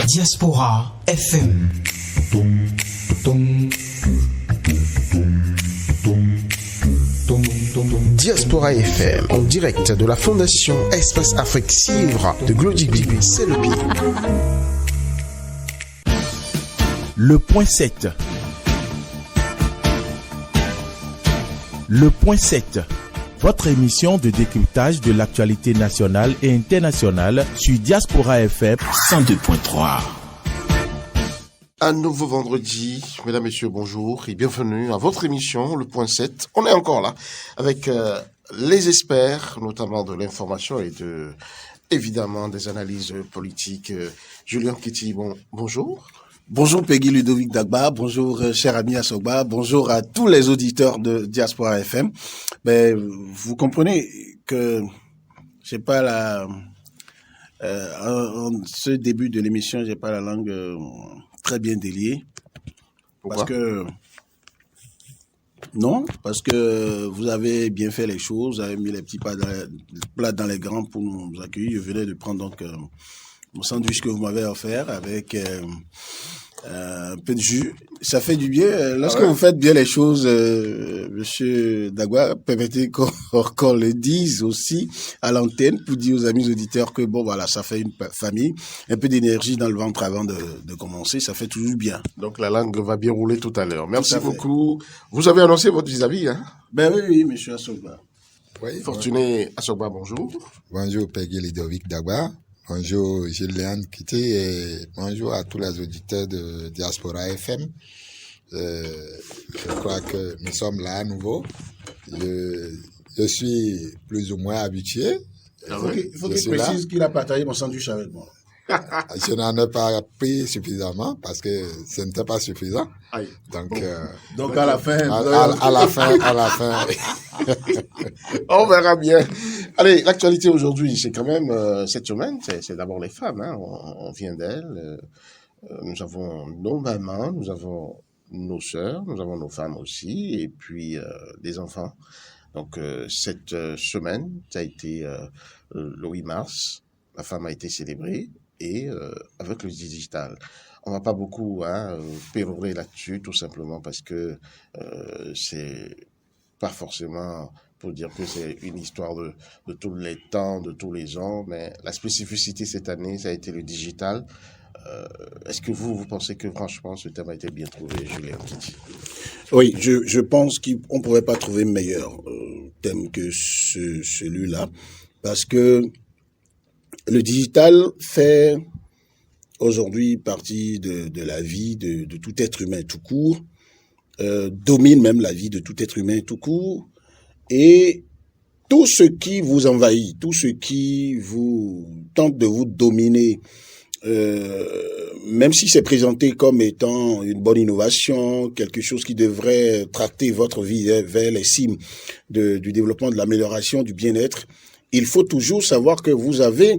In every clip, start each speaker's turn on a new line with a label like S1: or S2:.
S1: Diaspora FM.
S2: Diaspora FM, en direct de la Fondation Espace Afrique Civre de Glodigbé, c'est le pied.
S3: Le point 7. Le point 7. Votre émission de décryptage de l'actualité nationale et internationale sur Diaspora FM 102.3.
S2: Un nouveau vendredi, mesdames, messieurs, bonjour et bienvenue à votre émission, le point 7. On est encore là avec les experts, notamment de l'information et évidemment des analyses politiques. Julien Kitty, bonjour.
S4: Bonjour Peggy Ludovic Dagba, bonjour cher ami Assogba, bonjour à tous les auditeurs de Diaspora FM. Vous comprenez que j'ai pas en ce début de l'émission, j'ai pas la langue très bien déliée.
S2: Pourquoi ?
S4: Parce que vous avez bien fait les choses, vous avez mis les petits plats dans les grands pour nous accueillir. Je venais de prendre donc mon sandwich que vous m'avez offert avec un peu de jus. Ça fait du bien. Lorsque vous faites bien les choses, Monsieur Dagba, permettez qu'on le dise aussi à l'antenne pour dire aux amis auditeurs que ça fait une famille. Un peu d'énergie dans le ventre avant de commencer, ça fait toujours bien.
S2: Donc la langue va bien rouler tout à l'heure. Merci beaucoup. Vous avez annoncé votre vis-à-vis, hein ?
S4: Oui, Monsieur Assogba.
S2: Oui, Fortuné Assogba, bonjour.
S5: Bonjour Peggy Ludovic Dagba. Bonjour Julien Kitty et bonjour à tous les auditeurs de Diaspora FM. Je crois que nous sommes là à nouveau. Je suis plus ou moins habitué.
S4: Il faut qu'il précise qu'il a partagé mon sandwich avec moi.
S5: Je n'en ai pas pris suffisamment parce que ce n'était pas suffisant.
S4: Donc à la fin.
S5: À la fin.
S2: On verra bien. Allez, l'actualité aujourd'hui, c'est quand même cette semaine, c'est d'abord les femmes. Hein. On vient d'elles. Nous avons nos mamans, nous avons nos sœurs, nous avons nos femmes aussi, et puis des enfants. Donc cette semaine, ça a été le 8 mars, la femme a été célébrée. Et avec le digital. On va pas beaucoup pérorer là-dessus, tout simplement parce que c'est pas forcément pour dire que c'est une histoire de tous les temps, de tous les ans, mais la spécificité cette année, ça a été le digital. Est-ce que vous pensez que franchement ce thème a été bien trouvé, Julien Kitty ?
S4: Oui, je pense qu'on ne pourrait pas trouver meilleur thème que celui-là, parce que le digital fait aujourd'hui partie de la vie de tout être humain tout court, domine même la vie de tout être humain tout court, et tout ce qui vous envahit, tout ce qui vous tente de vous dominer, même si c'est présenté comme étant une bonne innovation, quelque chose qui devrait tracter votre vie vers les cimes du développement, de l'amélioration, du bien-être, il faut toujours savoir que vous avez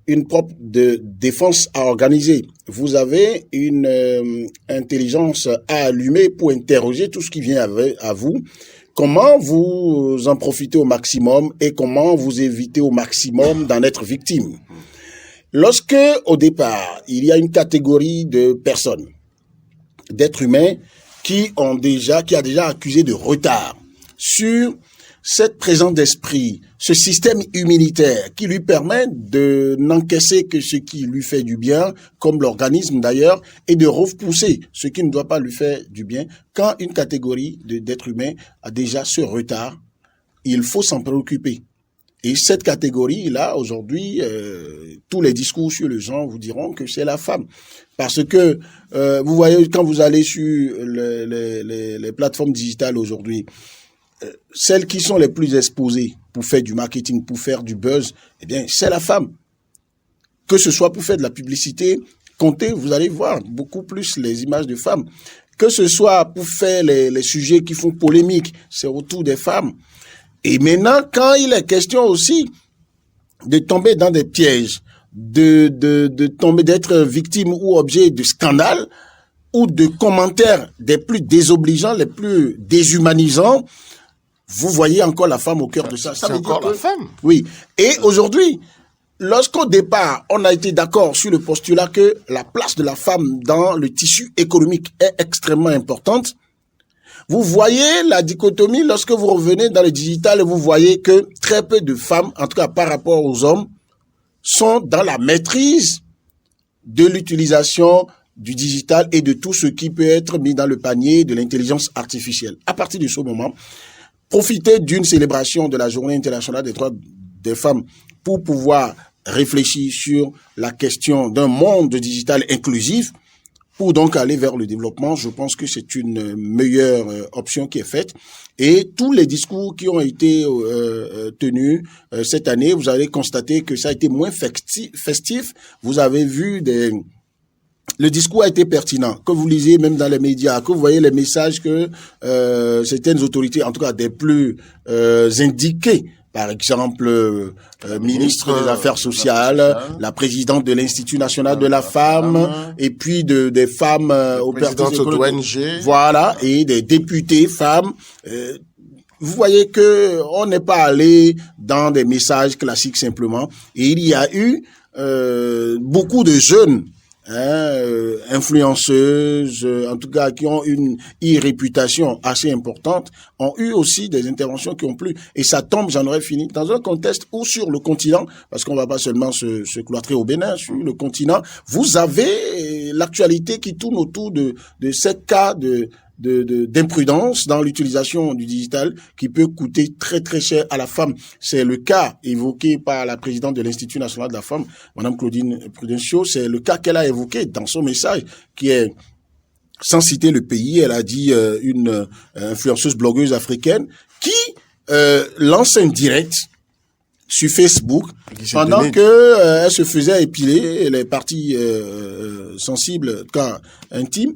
S4: une propre défense à organiser. Vous avez une intelligence à allumer pour interroger tout ce qui vient à vous. Comment vous en profitez au maximum et comment vous évitez au maximum d'en être victime. Lorsque, au départ, il y a une catégorie de personnes, d'êtres humains, qui a déjà accusé de retard sur cette présence d'esprit, ce système immunitaire qui lui permet de n'encaisser que ce qui lui fait du bien, comme l'organisme d'ailleurs, et de repousser ce qui ne doit pas lui faire du bien. Quand une catégorie d'êtres humains a déjà ce retard, il faut s'en préoccuper. Et cette catégorie-là, aujourd'hui, tous les discours sur le genre vous diront que c'est la femme. Parce que, vous voyez, quand vous allez sur les plateformes digitales aujourd'hui, celles qui sont les plus exposées pour faire du marketing, pour faire du buzz, eh bien, c'est la femme. Que ce soit pour faire de la publicité, comptez, vous allez voir beaucoup plus les images de femmes. Que ce soit pour faire les sujets qui font polémique, c'est autour des femmes. Et maintenant, quand il est question aussi de tomber dans des pièges, de tomber, d'être victime ou objet de scandale, ou de commentaires des plus désobligeants, les plus déshumanisants, vous voyez encore la femme au cœur de ça.
S2: C'est encore la femme.
S4: Oui. Et aujourd'hui, lorsqu'au départ, on a été d'accord sur le postulat que la place de la femme dans le tissu économique est extrêmement importante, vous voyez la dichotomie lorsque vous revenez dans le digital et vous voyez que très peu de femmes, en tout cas par rapport aux hommes, sont dans la maîtrise de l'utilisation du digital et de tout ce qui peut être mis dans le panier de l'intelligence artificielle. À partir de ce moment, profitez d'une célébration de la Journée internationale des droits des femmes pour pouvoir réfléchir sur la question d'un monde digital inclusif pour donc aller vers le développement. Je pense que c'est une meilleure option qui est faite. Et tous les discours qui ont été tenus cette année, vous allez constater que ça a été moins festif. Vous avez vu le discours a été pertinent, que vous lisez même dans les médias, que vous voyez les messages que certaines autorités, en tout cas des plus indiquées, par exemple, ministre des Affaires sociales, la présidente de l'Institut national de la femme, et puis des femmes au
S2: présidente d'ONG.
S4: Voilà, et des députés femmes. Vous voyez que on n'est pas allé dans des messages classiques simplement. Et il y a eu beaucoup de jeunes influenceuses, en tout cas qui ont une réputation assez importante, ont eu aussi des interventions qui ont plu. Et ça tombe, j'en aurais fini, dans un contexte où sur le continent, parce qu'on va pas seulement se cloîtrer au Bénin, sur le continent, vous avez l'actualité qui tourne autour de ces cas d'imprudence dans l'utilisation du digital qui peut coûter très très cher à la femme. C'est le cas évoqué par la présidente de l'Institut national de la femme, Madame Claudine Prudencio. C'est le cas qu'elle a évoqué dans son message qui est, sans citer le pays, elle a dit une influenceuse blogueuse africaine qui lance un direct sur Facebook pendant que elle se faisait épiler les parties sensibles, cas intimes,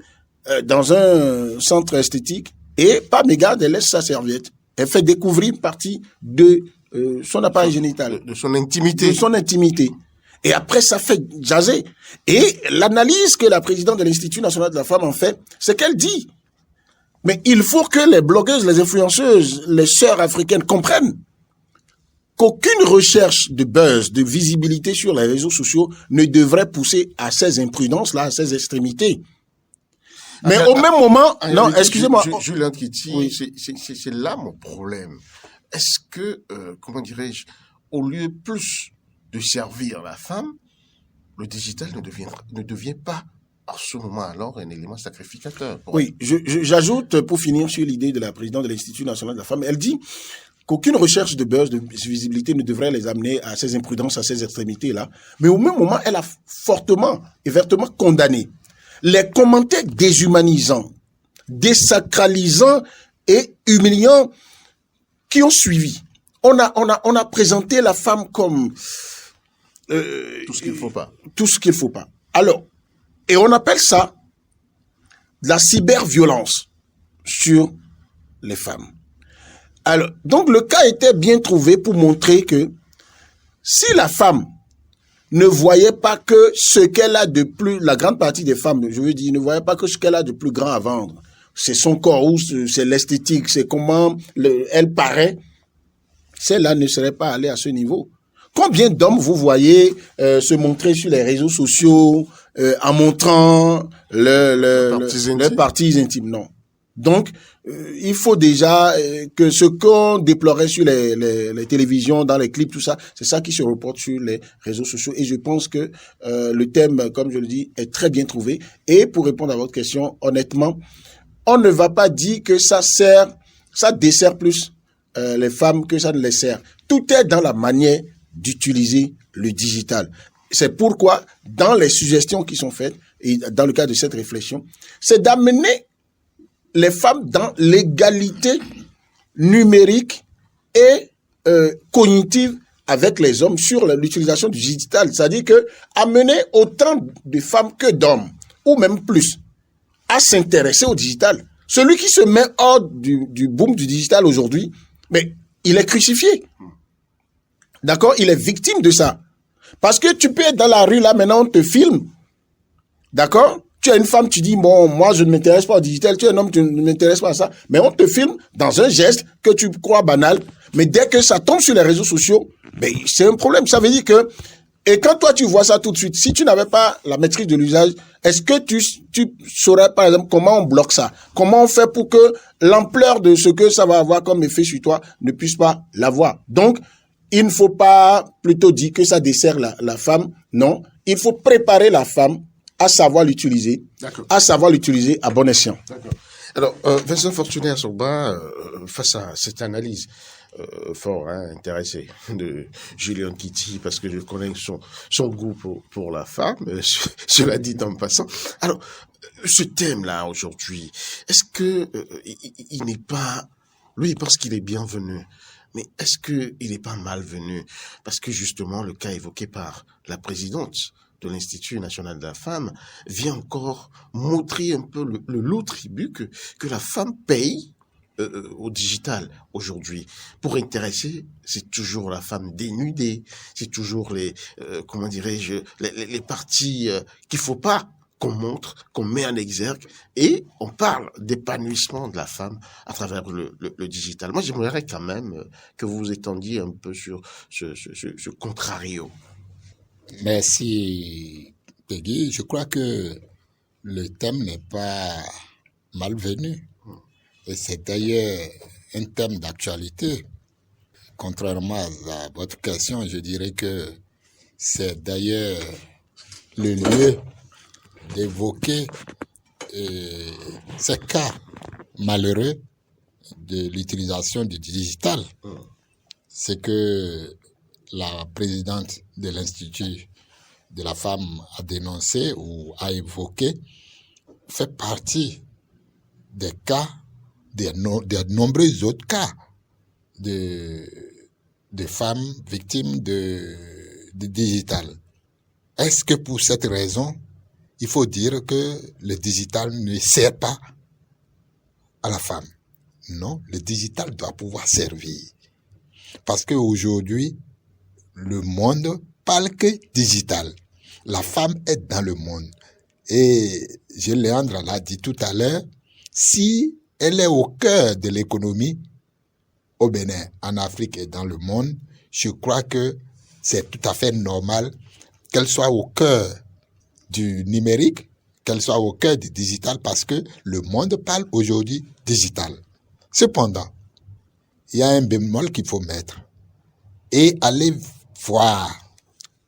S4: dans un centre esthétique, et par mégarde, elle laisse sa serviette. Elle fait découvrir une partie de son appareil génital.
S2: De son intimité.
S4: De son intimité. Et après, ça fait jaser. Et l'analyse que la présidente de l'Institut national de la femme en fait, c'est qu'elle dit, mais il faut que les blogueuses, les influenceuses, les sœurs africaines comprennent qu'aucune recherche de buzz, de visibilité sur les réseaux sociaux ne devrait pousser à ces imprudences-là, à ces extrémités. Mais au même moment, non, excusez-moi.
S2: Julien Kiti,
S4: oui.
S2: C'est là mon problème. Est-ce que, comment dirais-je, au lieu plus de servir la femme, le digital ne devient pas, à ce moment alors, un élément sacrificateur?
S4: Oui, j'ajoute, pour finir sur l'idée de la présidente de l'Institut national de la femme, elle dit qu'aucune recherche de buzz, de visibilité ne devrait les amener à ces imprudences, à ces extrémités-là. Mais au même moment, elle a fortement et vertement condamné les commentaires déshumanisants, désacralisants et humiliants qui ont suivi. On a présenté la femme comme
S2: tout ce qu'il faut pas.
S4: Tout ce qu'il faut pas. Alors, et on appelle ça la cyberviolence sur les femmes. Alors, donc le cas était bien trouvé pour montrer que si la femme ne voyait pas que ce qu'elle a de plus, la grande partie des femmes, je veux dire, ne voyait pas que ce qu'elle a de plus grand à vendre. C'est son corps, ou c'est l'esthétique, c'est comment elle paraît. Celle-là ne serait pas allée à ce niveau. Combien d'hommes vous voyez se montrer sur les réseaux sociaux en montrant leurs parties intimes? Non. Donc, il faut déjà que ce qu'on déplorait sur les télévisions, dans les clips, tout ça, c'est ça qui se reporte sur les réseaux sociaux. Et je pense que le thème, comme je le dis, est très bien trouvé. Et pour répondre à votre question, honnêtement, on ne va pas dire que ça dessert plus les femmes que ça ne les sert. Tout est dans la manière d'utiliser le digital. C'est pourquoi, dans les suggestions qui sont faites, et dans le cadre de cette réflexion, c'est d'amener les femmes dans l'égalité numérique et cognitive avec les hommes sur l'utilisation du digital. C'est-à-dire que amener autant de femmes que d'hommes, ou même plus, à s'intéresser au digital. Celui qui se met hors du boom du digital aujourd'hui, mais il est crucifié. D'accord? Il est victime de ça. Parce que tu peux être dans la rue, là, maintenant, on te filme. D'accord? Tu es une femme, tu dis, bon, moi, je ne m'intéresse pas au digital. Tu es un homme, tu ne m'intéresses pas à ça. Mais on te filme dans un geste que tu crois banal. Mais dès que ça tombe sur les réseaux sociaux, ben, c'est un problème. Ça veut dire que Et quand toi, tu vois ça tout de suite, si tu n'avais pas la maîtrise de l'usage, est-ce que tu saurais, par exemple, comment on bloque ça? Comment on fait pour que l'ampleur de ce que ça va avoir comme effet sur toi ne puisse pas l'avoir? Donc, il ne faut pas plutôt dire que ça dessert la femme. Non, il faut préparer la femme à savoir l'utiliser, à bon escient.
S2: D'accord. Alors, Vincent Fortuné Assogba, face à cette analyse fort intéressé de Julien Kitty, parce que je connais son goût pour la femme, cela dit en passant. Alors, ce thème-là aujourd'hui, est-ce que il n'est pas, lui il pense qu'il est bienvenu, mais est-ce que il n'est pas malvenu? Parce que justement, le cas évoqué par la présidente de l'Institut national de la femme vient encore montrer un peu le lourd tribut que la femme paye au digital aujourd'hui. Pour intéresser, c'est toujours la femme dénudée, c'est toujours les parties qu'il faut pas qu'on montre, qu'on met en exergue, et on parle d'épanouissement de la femme à travers le digital. Moi, j'aimerais quand même que vous vous étendiez un peu sur ce contrario.
S5: Merci, Peggy. Je crois que le thème n'est pas malvenu. Et c'est d'ailleurs un thème d'actualité. Contrairement à votre question, je dirais que c'est d'ailleurs le lieu d'évoquer ces cas malheureux de l'utilisation du digital. C'est que la présidente de l'Institut de la femme a dénoncé ou a évoqué fait partie des cas, des nombreux autres cas de femmes victimes de digital. Est-ce que pour cette raison, il faut dire que le digital ne sert pas à la femme? Non, le digital doit pouvoir servir. Parce qu'aujourd'hui, le monde parle que digital. La femme est dans le monde. Et Léandre l'a dit tout à l'heure, si elle est au cœur de l'économie au Bénin, en Afrique et dans le monde, je crois que c'est tout à fait normal qu'elle soit au cœur du numérique, qu'elle soit au cœur du digital, parce que le monde parle aujourd'hui digital. Cependant, il y a un bémol qu'il faut mettre et aller voir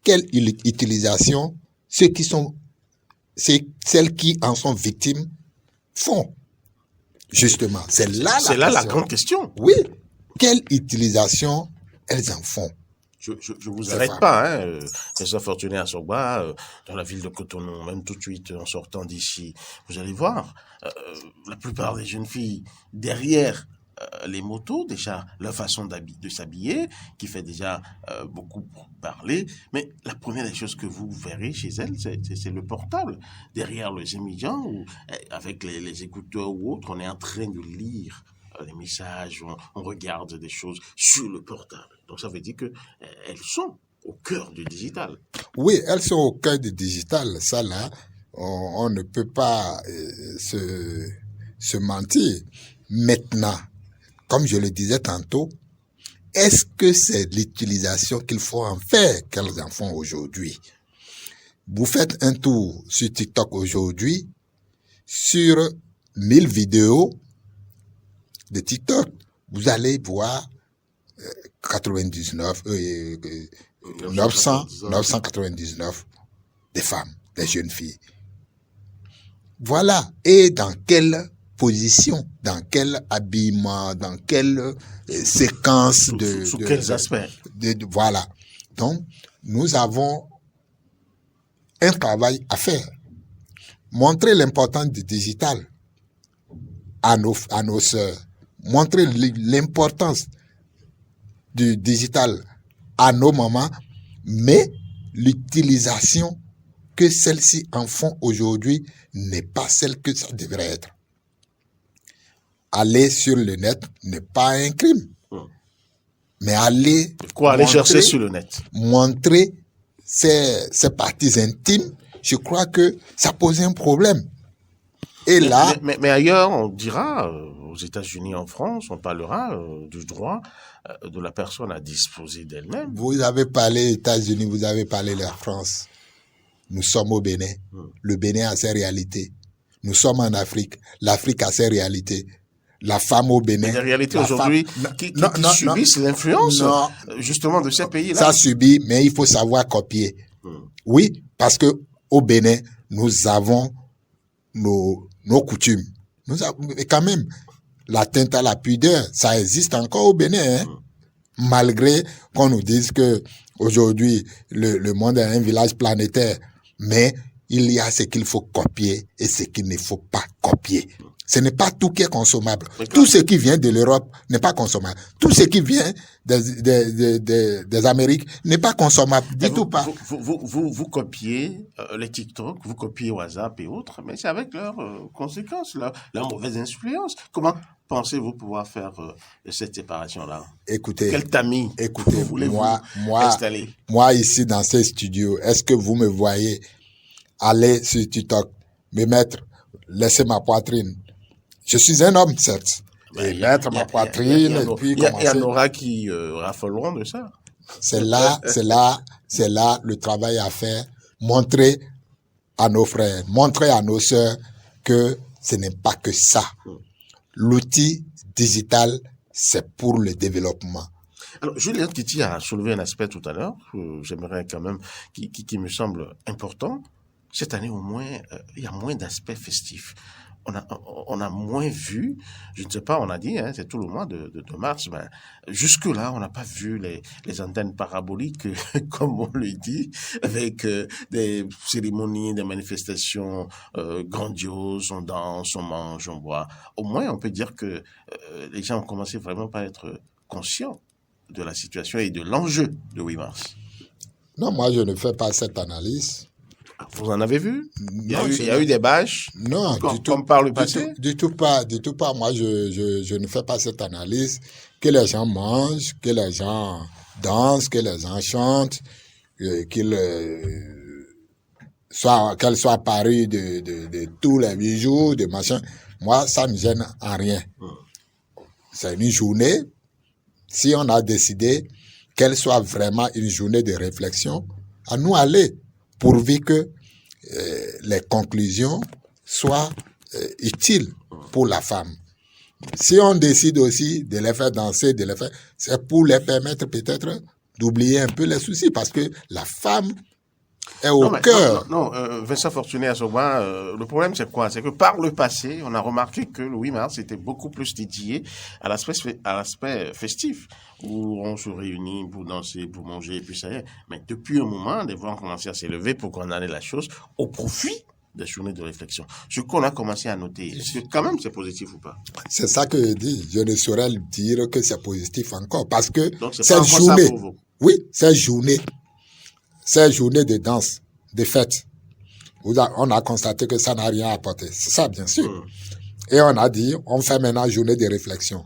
S5: quelle utilisation celles qui en sont victimes font. Justement, c'est là
S2: la grande question.
S5: Oui, quelle utilisation elles en font.
S2: Je vous arrête pas, Vincent Fortuné Assogba, dans la ville de Cotonou, même tout de suite en sortant d'ici, vous allez voir, la plupart des jeunes filles derrière les motos, déjà leur façon de s'habiller, qui fait déjà beaucoup parler, mais la première des choses que vous verrez chez elles, c'est le portable. Derrière les émigrants, ou avec les écouteurs ou autres, on est en train de lire les messages, on regarde des choses sur le portable. Donc ça veut dire que elles sont au cœur du digital.
S5: Oui, elles sont au cœur du digital. Ça là, on ne peut pas se mentir. Maintenant, comme je le disais tantôt, est-ce que c'est l'utilisation qu'il faut en faire qu'elles en font aujourd'hui? Vous faites un tour sur TikTok aujourd'hui, sur 1000 vidéos de TikTok, vous allez voir 999 des femmes, des jeunes filles. Voilà. Et dans quelle position, dans quel habillement, dans quelle séquence
S2: sous quels aspects.
S5: Voilà. Donc, nous avons un travail à faire. Montrer l'importance du digital à nos sœurs. Montrer l'importance du digital à nos mamans, mais l'utilisation que celles-ci en font aujourd'hui n'est pas celle que ça devrait être. Aller sur le net n'est pas un crime. Mais aller
S2: chercher sur le net?
S5: Montrer ses parties intimes, je crois que ça pose un problème.
S4: Et là...
S2: Mais ailleurs, on dira, aux États-Unis, en France, on parlera du droit de la personne à disposer d'elle-même.
S5: Vous avez parlé États-Unis, vous avez parlé de la France. Nous sommes au Bénin. Le Bénin a ses réalités. Nous sommes en Afrique. L'Afrique a ses réalités. La femme au Bénin.
S2: Mais les réalités aujourd'hui qui subissent l'influence justement de ces pays-là.
S5: Ça subit, mais il faut savoir copier. Oui, parce que au Bénin, nous avons nos coutumes. Mais quand même, l'atteinte à la pudeur, ça existe encore au Bénin. Hein? Malgré qu'on nous dise que aujourd'hui le monde est un village planétaire, mais il y a ce qu'il faut copier et ce qu'il ne faut pas copier. Ce n'est pas tout qui est consommable. Tout ce qui vient de l'Europe n'est pas consommable. Tout ce qui vient des Amériques n'est pas consommable. Tout pas.
S2: Vous copiez les TikTok, vous copiez WhatsApp et autres, mais c'est avec leurs conséquences, leur mauvaise influence. Comment pensez-vous pouvoir faire cette séparation-là?
S5: Écoutez,
S2: quel tamis voulez-vous installer?
S5: Moi, ici, dans ces studios, est-ce que vous me voyez aller sur TikTok, me mettre, laisser ma poitrine? Je suis un homme, certes. Et mettre ma poitrine, et puis commencer.
S2: Il y en aura qui raffoleront de ça.
S5: C'est là le travail à faire. Montrer à nos frères, montrer à nos sœurs que ce n'est pas que ça. L'outil digital, c'est pour le développement.
S2: Alors, Julien Titi a soulevé un aspect tout à l'heure, j'aimerais quand même, qui me semble important. Cette année, au moins, il y a moins d'aspects festifs. On a moins vu, je ne sais pas, on a dit, c'est tout le mois de mars, mais jusque-là, on n'a pas vu les antennes paraboliques, comme on le dit, avec des cérémonies, des manifestations grandioses, on danse, on mange, on boit. Au moins, on peut dire que les gens ont commencé vraiment par être conscients de la situation et de l'enjeu de 8 mars.
S5: Non, moi, je ne fais pas cette analyse.
S2: Vous en avez vu? Il y a eu des bâches?
S5: Non,
S2: comme par le passé?
S5: Du tout pas. Moi, je ne fais pas cette analyse. Que les gens mangent, que les gens dansent, que les gens chantent, qu'elles soient parés de tous les bijoux, de machin. Moi, ça ne me gêne en rien. C'est une journée. Si on a décidé qu'elle soit vraiment une journée de réflexion, à nous aller. Pourvu que les conclusions soient utiles pour la femme. Si on décide aussi de les faire danser, c'est pour les permettre peut-être d'oublier un peu les soucis, parce que la femme est au cœur.
S2: Non, Vincent Fortuné à Soba, le problème c'est quoi? C'est que par le passé, on a remarqué que le 8 mars était beaucoup plus dédié à l'aspect festif, où on se réunit pour danser, pour manger, et puis ça y est. Mais depuis un moment, des voix ont commencé à s'élever pour qu'on allait la chose au profit des journées de réflexion. Ce qu'on a commencé à noter, est-ce que quand même c'est positif ou pas?
S5: C'est ça que je dis. Je ne saurais dire que c'est positif encore, parce que
S2: cette journée,
S5: ces journées de danse, de fête, on a constaté que ça n'a rien apporté. C'est ça, bien sûr. Et on a dit, on fait maintenant journée de réflexion.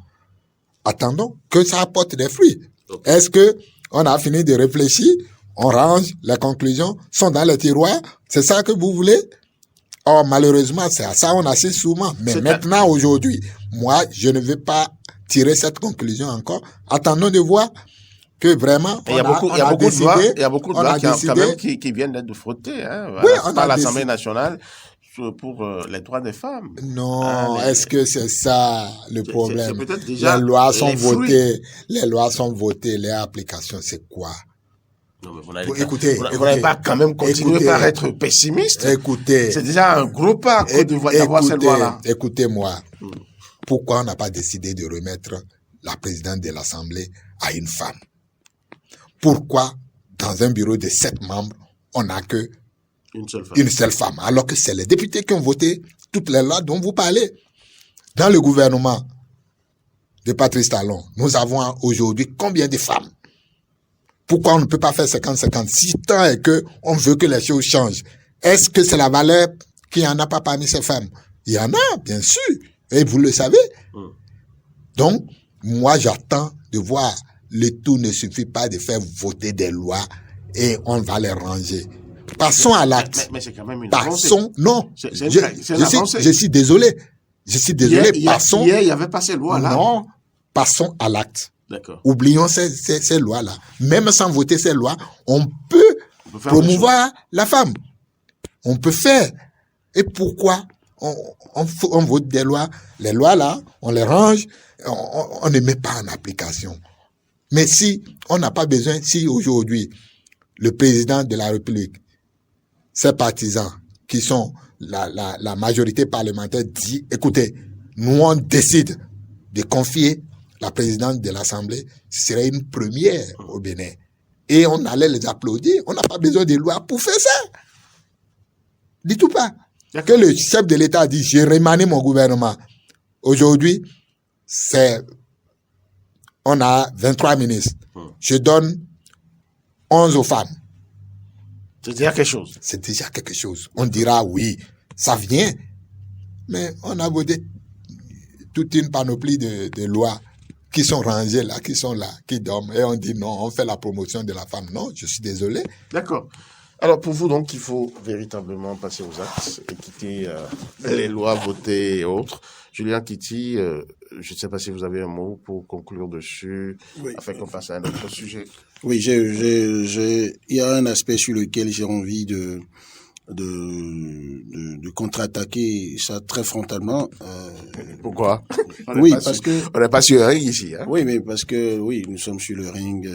S5: Attendons que ça apporte des fruits. Est-ce que on a fini de réfléchir? On range, les conclusions sont dans les tiroirs. C'est ça que vous voulez? Or, malheureusement, c'est à ça on assiste souvent. Mais maintenant, aujourd'hui, moi, je ne vais pas tirer cette conclusion encore. Attendons de voir que vraiment,
S2: il y a beaucoup de lois quand même qui viennent d'être frottées, par l'Assemblée nationale pour les droits des femmes.
S5: Non, est-ce que c'est ça le problème?
S2: C'est peut-être déjà
S5: les lois sont votées, les applications, c'est quoi?
S2: Non, mais vous n'allez pas quand même continuer par être pessimiste.
S5: Écoutez.
S2: C'est déjà un gros pas d'avoir cette loi-là.
S5: Écoutez-moi. Pourquoi on n'a pas décidé de remettre la présidente de l'Assemblée à une femme? Pourquoi, dans un bureau de 7 membres, on n'a que une seule femme, alors que c'est les députés qui ont voté toutes les lois dont vous parlez? Dans le gouvernement de Patrice Talon, nous avons aujourd'hui combien de femmes? Pourquoi on ne peut pas faire 50-50? Si tant est que on veut que les choses changent, est-ce que c'est la valeur qu'il n'y en a pas parmi ces femmes? Il y en a, bien sûr, et vous le savez. Donc, moi, j'attends de voir. Le tout ne suffit pas de faire voter des lois et on va les ranger. Passons à l'acte.
S2: Mais c'est quand même une avancée.
S5: Passons, non.
S2: C'est une avancée.
S5: Je suis désolé. Je suis désolé. Passons.
S2: Hier, il n'y avait pas ces lois-là.
S5: Non. Passons à l'acte.
S2: D'accord.
S5: Oublions ces lois-là. Même sans voter ces lois, on peut promouvoir la femme. On peut faire. Et pourquoi on vote des lois? Les lois là, on les range, on ne met pas en application. Mais si on n'a pas besoin, si aujourd'hui le président de la République, ses partisans qui sont la majorité parlementaire dit, écoutez, nous on décide de confier la présidente de l'Assemblée, ce serait une première au Bénin. Et on allait les applaudir. On n'a pas besoin de loi pour faire ça. Du tout pas. Que le chef de l'État dit, j'ai remanié mon gouvernement. Aujourd'hui, on a 23 ministres. Je donne 11 aux femmes.
S2: C'est déjà quelque chose.
S5: C'est déjà quelque chose. On dira oui, ça vient. Mais on a voté toute une panoplie de lois qui sont rangées là, qui sont là, qui dorment. Et on dit non, on fait la promotion de la femme. Non, je suis désolé.
S2: D'accord. Alors pour vous donc, il faut véritablement passer aux actes et quitter les lois votées et autres. Julien Titi, je ne sais pas si vous avez un mot pour conclure dessus, oui, afin qu'on passe à un autre sujet.
S4: Oui, il y a un aspect sur lequel j'ai envie de contre-attaquer ça très frontalement.
S2: Pourquoi?
S4: Oui, parce que
S2: on n'est pas sur un ring ici. Hein?
S4: Oui, mais parce que oui, nous sommes sur le ring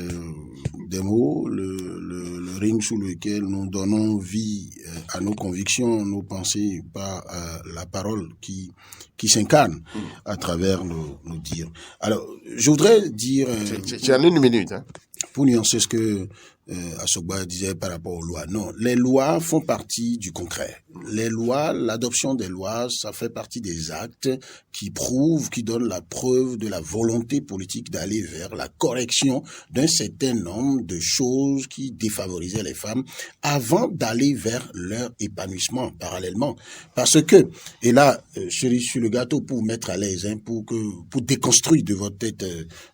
S4: des mots, le ring sous lequel nous donnons vie à nos convictions, nos pensées, pas à la parole qui s'incarne à travers nos dires. Alors, je voudrais dire...
S2: C'est en une minute. Hein?
S4: Pour nuancer ce que Assogba disait par rapport aux lois. Non, les lois font partie du concret. Les lois, l'adoption des lois, ça fait partie des actes qui prouvent, qui donnent la preuve de la volonté politique d'aller vers la correction d'un certain nombre de choses qui défavorisaient les femmes avant d'aller vers leur épanouissement parallèlement. Parce que, et là, cerise sur le gâteau pour mettre à l'aise, hein, pour déconstruire de votre tête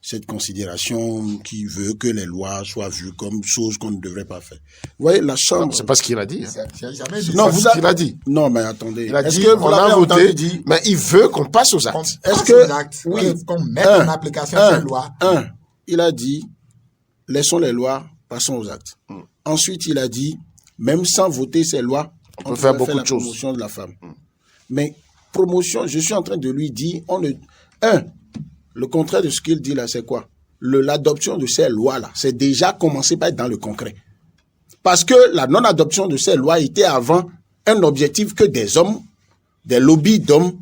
S4: cette considération qui veut que les lois soient vues comme choses qu'on ne devrait pas faire. Vous voyez, la Chambre...
S2: C'est pas ce qu'il a dit. Hein.
S4: Non, vous
S2: il a dit.
S4: Non, mais attendez.
S2: Il a dit qu'on a voté, mais il veut qu'on passe aux actes.
S5: Est-ce que... Oui, qu'on mette en application cette loi.
S4: Il a dit, laissons les lois, passons aux actes. Ensuite, il a dit, même sans voter ces lois,
S2: on peut faire beaucoup de choses.
S4: Promotion de la femme. Mais promotion, je suis en train de lui dire, le contraire de ce qu'il dit là, c'est quoi? L'adoption de ces lois-là, c'est déjà commencé par être dans le concret. Parce que la non-adoption de ces lois était avant un objectif que des hommes, des lobbies d'hommes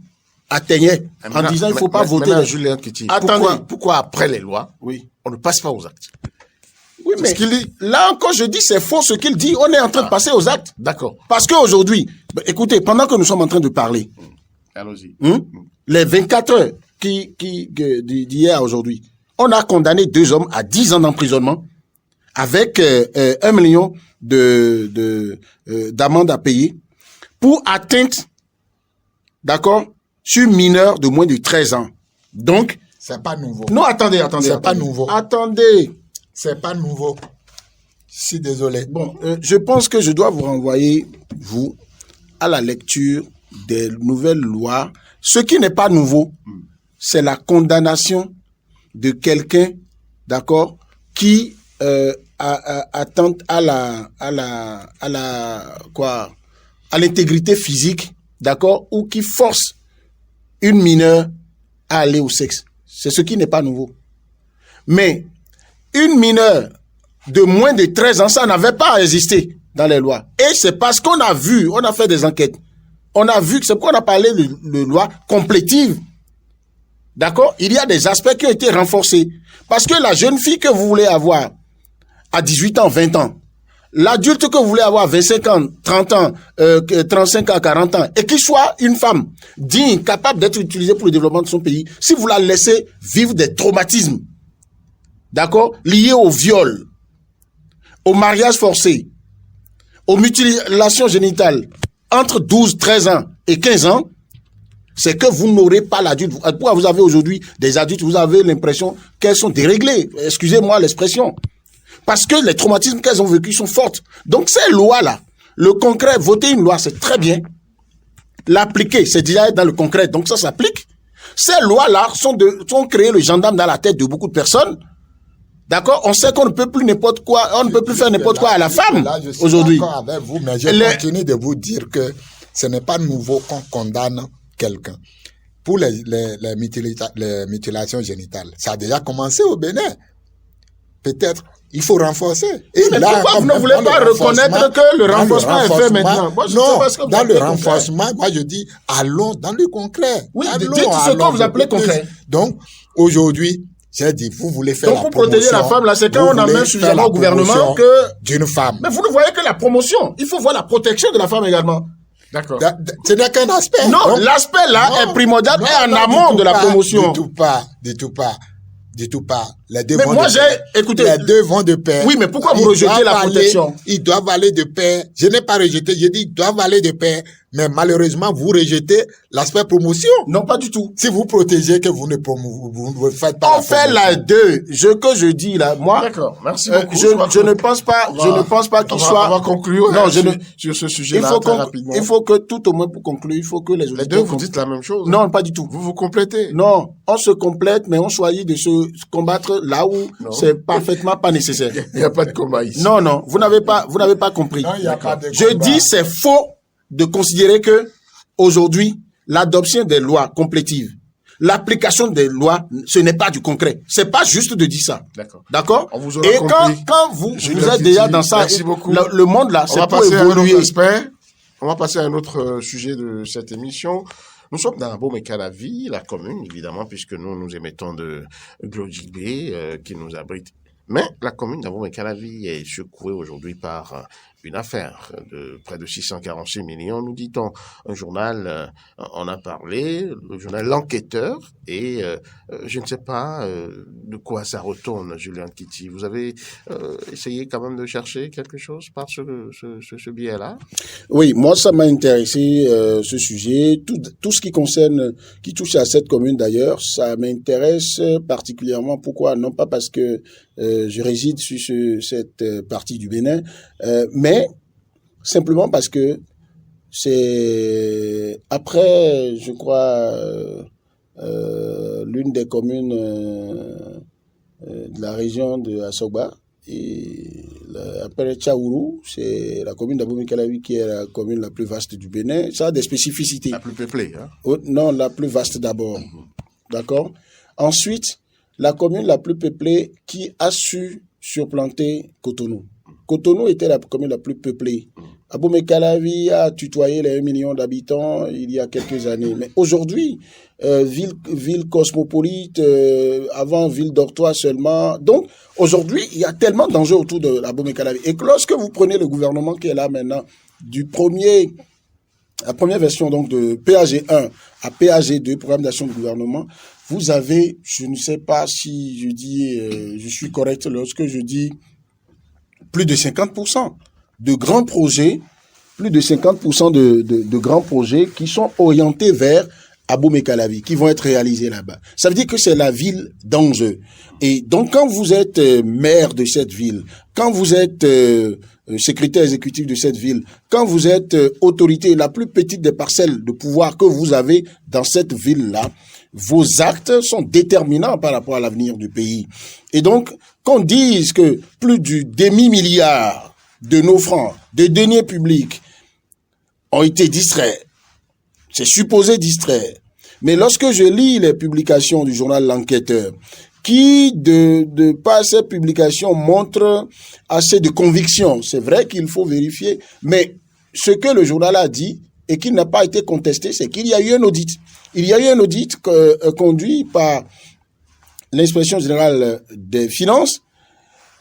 S4: atteignaient en disant il ne faut pas voter.
S2: Julien Titi,
S4: attendez.
S2: Pourquoi après les lois,
S4: oui,
S2: on ne passe pas aux actes?
S4: Oui, mais là encore, je dis c'est faux ce qu'il dit. On est en train de passer aux actes.
S2: D'accord.
S4: Parce qu'aujourd'hui, écoutez, pendant que nous sommes en train de parler,
S2: allons-y.
S4: Les 24 heures d'hier à aujourd'hui, on a condamné 2 hommes à 10 ans d'emprisonnement avec 1 million d'amende à payer pour atteinte, d'accord, sur mineur de moins de 13 ans. Donc,
S5: c'est pas nouveau.
S4: Non, attendez.
S5: C'est pas nouveau.
S4: Attendez.
S5: C'est pas nouveau. Je suis désolé.
S4: Bon, je pense que je dois vous renvoyer, vous, à la lecture des nouvelles lois. Ce qui n'est pas nouveau, c'est la condamnation de quelqu'un, d'accord, qui attente à l'intégrité physique, d'accord, ou qui force une mineure à aller au sexe. C'est ce qui n'est pas nouveau. Mais une mineure de moins de 13 ans, ça n'avait pas existé dans les lois. Et c'est parce qu'on a vu, on a fait des enquêtes, on a vu que c'est pourquoi on a parlé de loi complétive. D'accord? Il y a des aspects qui ont été renforcés. Parce que la jeune fille que vous voulez avoir à 18 ans, 20 ans, l'adulte que vous voulez avoir à 25 ans, 30 ans, 35 ans, 40 ans, et qu'il soit une femme digne, capable d'être utilisée pour le développement de son pays, si vous la laissez vivre des traumatismes, d'accord, liés au viol, au mariage forcé, aux mutilations génitales, entre 12, 13 ans et 15 ans, c'est que vous n'aurez pas l'adulte. Pourquoi vous avez aujourd'hui des adultes, vous avez l'impression qu'elles sont déréglées. Excusez-moi l'expression. Parce que les traumatismes qu'elles ont vécus sont forts. Donc ces lois-là, Le concret, voter une loi, c'est très bien. L'appliquer, c'est déjà être dans le concret, donc ça s'applique. Ces lois-là sont créées le gendarme dans la tête de beaucoup de personnes. D'accord? On sait qu'on ne peut plus n'importe quoi, on ne peut plus faire n'importe quoi à la femme aujourd'hui.
S5: Je suis d'accord avec vous, mais je continue de vous dire que ce n'est pas nouveau qu'on condamne quelqu'un. Pour les mutilations génitales, ça a déjà commencé au Bénin. Peut-être, il faut renforcer.
S4: Et mais là, pourquoi vous ne voulez pas reconnaître que le renforcement est fait maintenant? Moi,
S5: non, dans le renforcement, moi je dis, allons dans le concret.
S4: Oui, dites ce que vous appelez concret.
S5: Donc, aujourd'hui, j'ai dit, vous voulez faire la promotion.
S4: Donc, pour protéger la femme, là, c'est quand on amène suffisamment au gouvernement que...
S5: d'une femme.
S4: Mais vous ne voyez que la promotion. Il faut voir la protection de la femme également.
S5: D'accord. Ce n'est qu'un aspect.
S4: Non, l'aspect là est primordial et en amont de la promotion.
S5: Du tout pas. Les deux
S4: mais moi,
S5: les deux vont de pair.
S4: Oui, mais pourquoi vous rejetez la protection?
S5: Ils doivent aller de pair. Je n'ai pas rejeté, j'ai dit ils doivent aller de pair. Mais malheureusement, vous rejetez l'aspect promotion.
S4: Non, pas du tout.
S5: Si vous protégez, que vous ne faites pas
S4: on fait la deux. Que je dis là, moi.
S2: D'accord. Merci beaucoup.
S4: Je ne pense pas qu'il soit.
S2: On va conclure.
S4: Non,
S2: sur ce sujet-là très rapidement.
S4: Il faut que tout au moins pour conclure, il faut que les
S2: deux vous dites la même chose.
S4: Non, pas du tout.
S2: Vous complétez.
S4: Non, on se complète, mais on choisit de se combattre là où c'est parfaitement pas nécessaire.
S2: Il n'y a pas de combat ici.
S4: Non, vous n'avez pas compris.
S5: Non, il n'y a pas de
S4: Je dis c'est faux de considérer que aujourd'hui l'adoption des lois complétives, l'application des lois, ce n'est pas du concret. C'est pas juste de dire ça. D'accord. Et quand vous êtes déjà dans ça, le monde là, c'est pour évoluer.
S2: On va passer à un autre sujet de cette émission. Nous sommes dans Abomey-Calavi, la commune, évidemment, puisque nous émettons de Glodjig-Bé, qui nous abrite. Mais la commune d'Abomey-Calavi est secouée aujourd'hui par une affaire de près de 646 millions, nous dit-on. Un journal en a parlé, le journal L'Enquêteur, et je ne sais pas de quoi ça retourne, Julien Kitty. Vous avez essayé quand même de chercher quelque chose par ce biais-là?
S4: Oui, moi ça m'a intéressé ce sujet. Tout ce qui touche à cette commune d'ailleurs, ça m'intéresse particulièrement. Pourquoi? Non pas parce que je réside sur cette partie du Bénin, mais simplement parce que c'est après, je crois, l'une des communes de la région de Asogba, et après Tchaourou, c'est la commune d'Abomey-Calavi qui est la commune la plus vaste du Bénin. Ça a des spécificités.
S2: La plus peuplée, hein?
S4: Non, la plus vaste d'abord. D'accord? Ensuite, la commune la plus peuplée qui a su supplanter Cotonou. Cotonou était la commune la plus peuplée. Abomey-Calavi a tutoyé les 1 million d'habitants il y a quelques années. Mais aujourd'hui, ville cosmopolite, avant ville dortoir seulement. Donc, aujourd'hui, il y a tellement d'enjeux autour de Abomey-Calavi. Et que lorsque vous prenez le gouvernement qui est là maintenant, la première version donc de PAG1 à PAG2, programme d'action du gouvernement, vous avez, je ne sais pas si je dis, je suis correct lorsque je dis plus de 50% de grands projets, plus de 50% de grands projets qui sont orientés vers Abomey-Calavi, qui vont être réalisés là-bas. Ça veut dire que c'est la ville d'enjeu. Et donc, quand vous êtes maire de cette ville, quand vous êtes secrétaire exécutif de cette ville, quand vous êtes autorité, la plus petite des parcelles de pouvoir que vous avez dans cette ville-là, vos actes sont déterminants par rapport à l'avenir du pays. Et donc, qu'on dise que plus du demi-milliard de nos francs, de deniers publics, ont été distraits, c'est supposé distraire. Mais lorsque je lis les publications du journal L'Enquêteur, qui, de par ces publications, montrent assez de conviction, c'est vrai qu'il faut vérifier, mais ce que le journal a dit, et qui n'a pas été contesté, c'est qu'il y a eu un audit. Il y a eu un audit conduit par l'inspection générale des finances,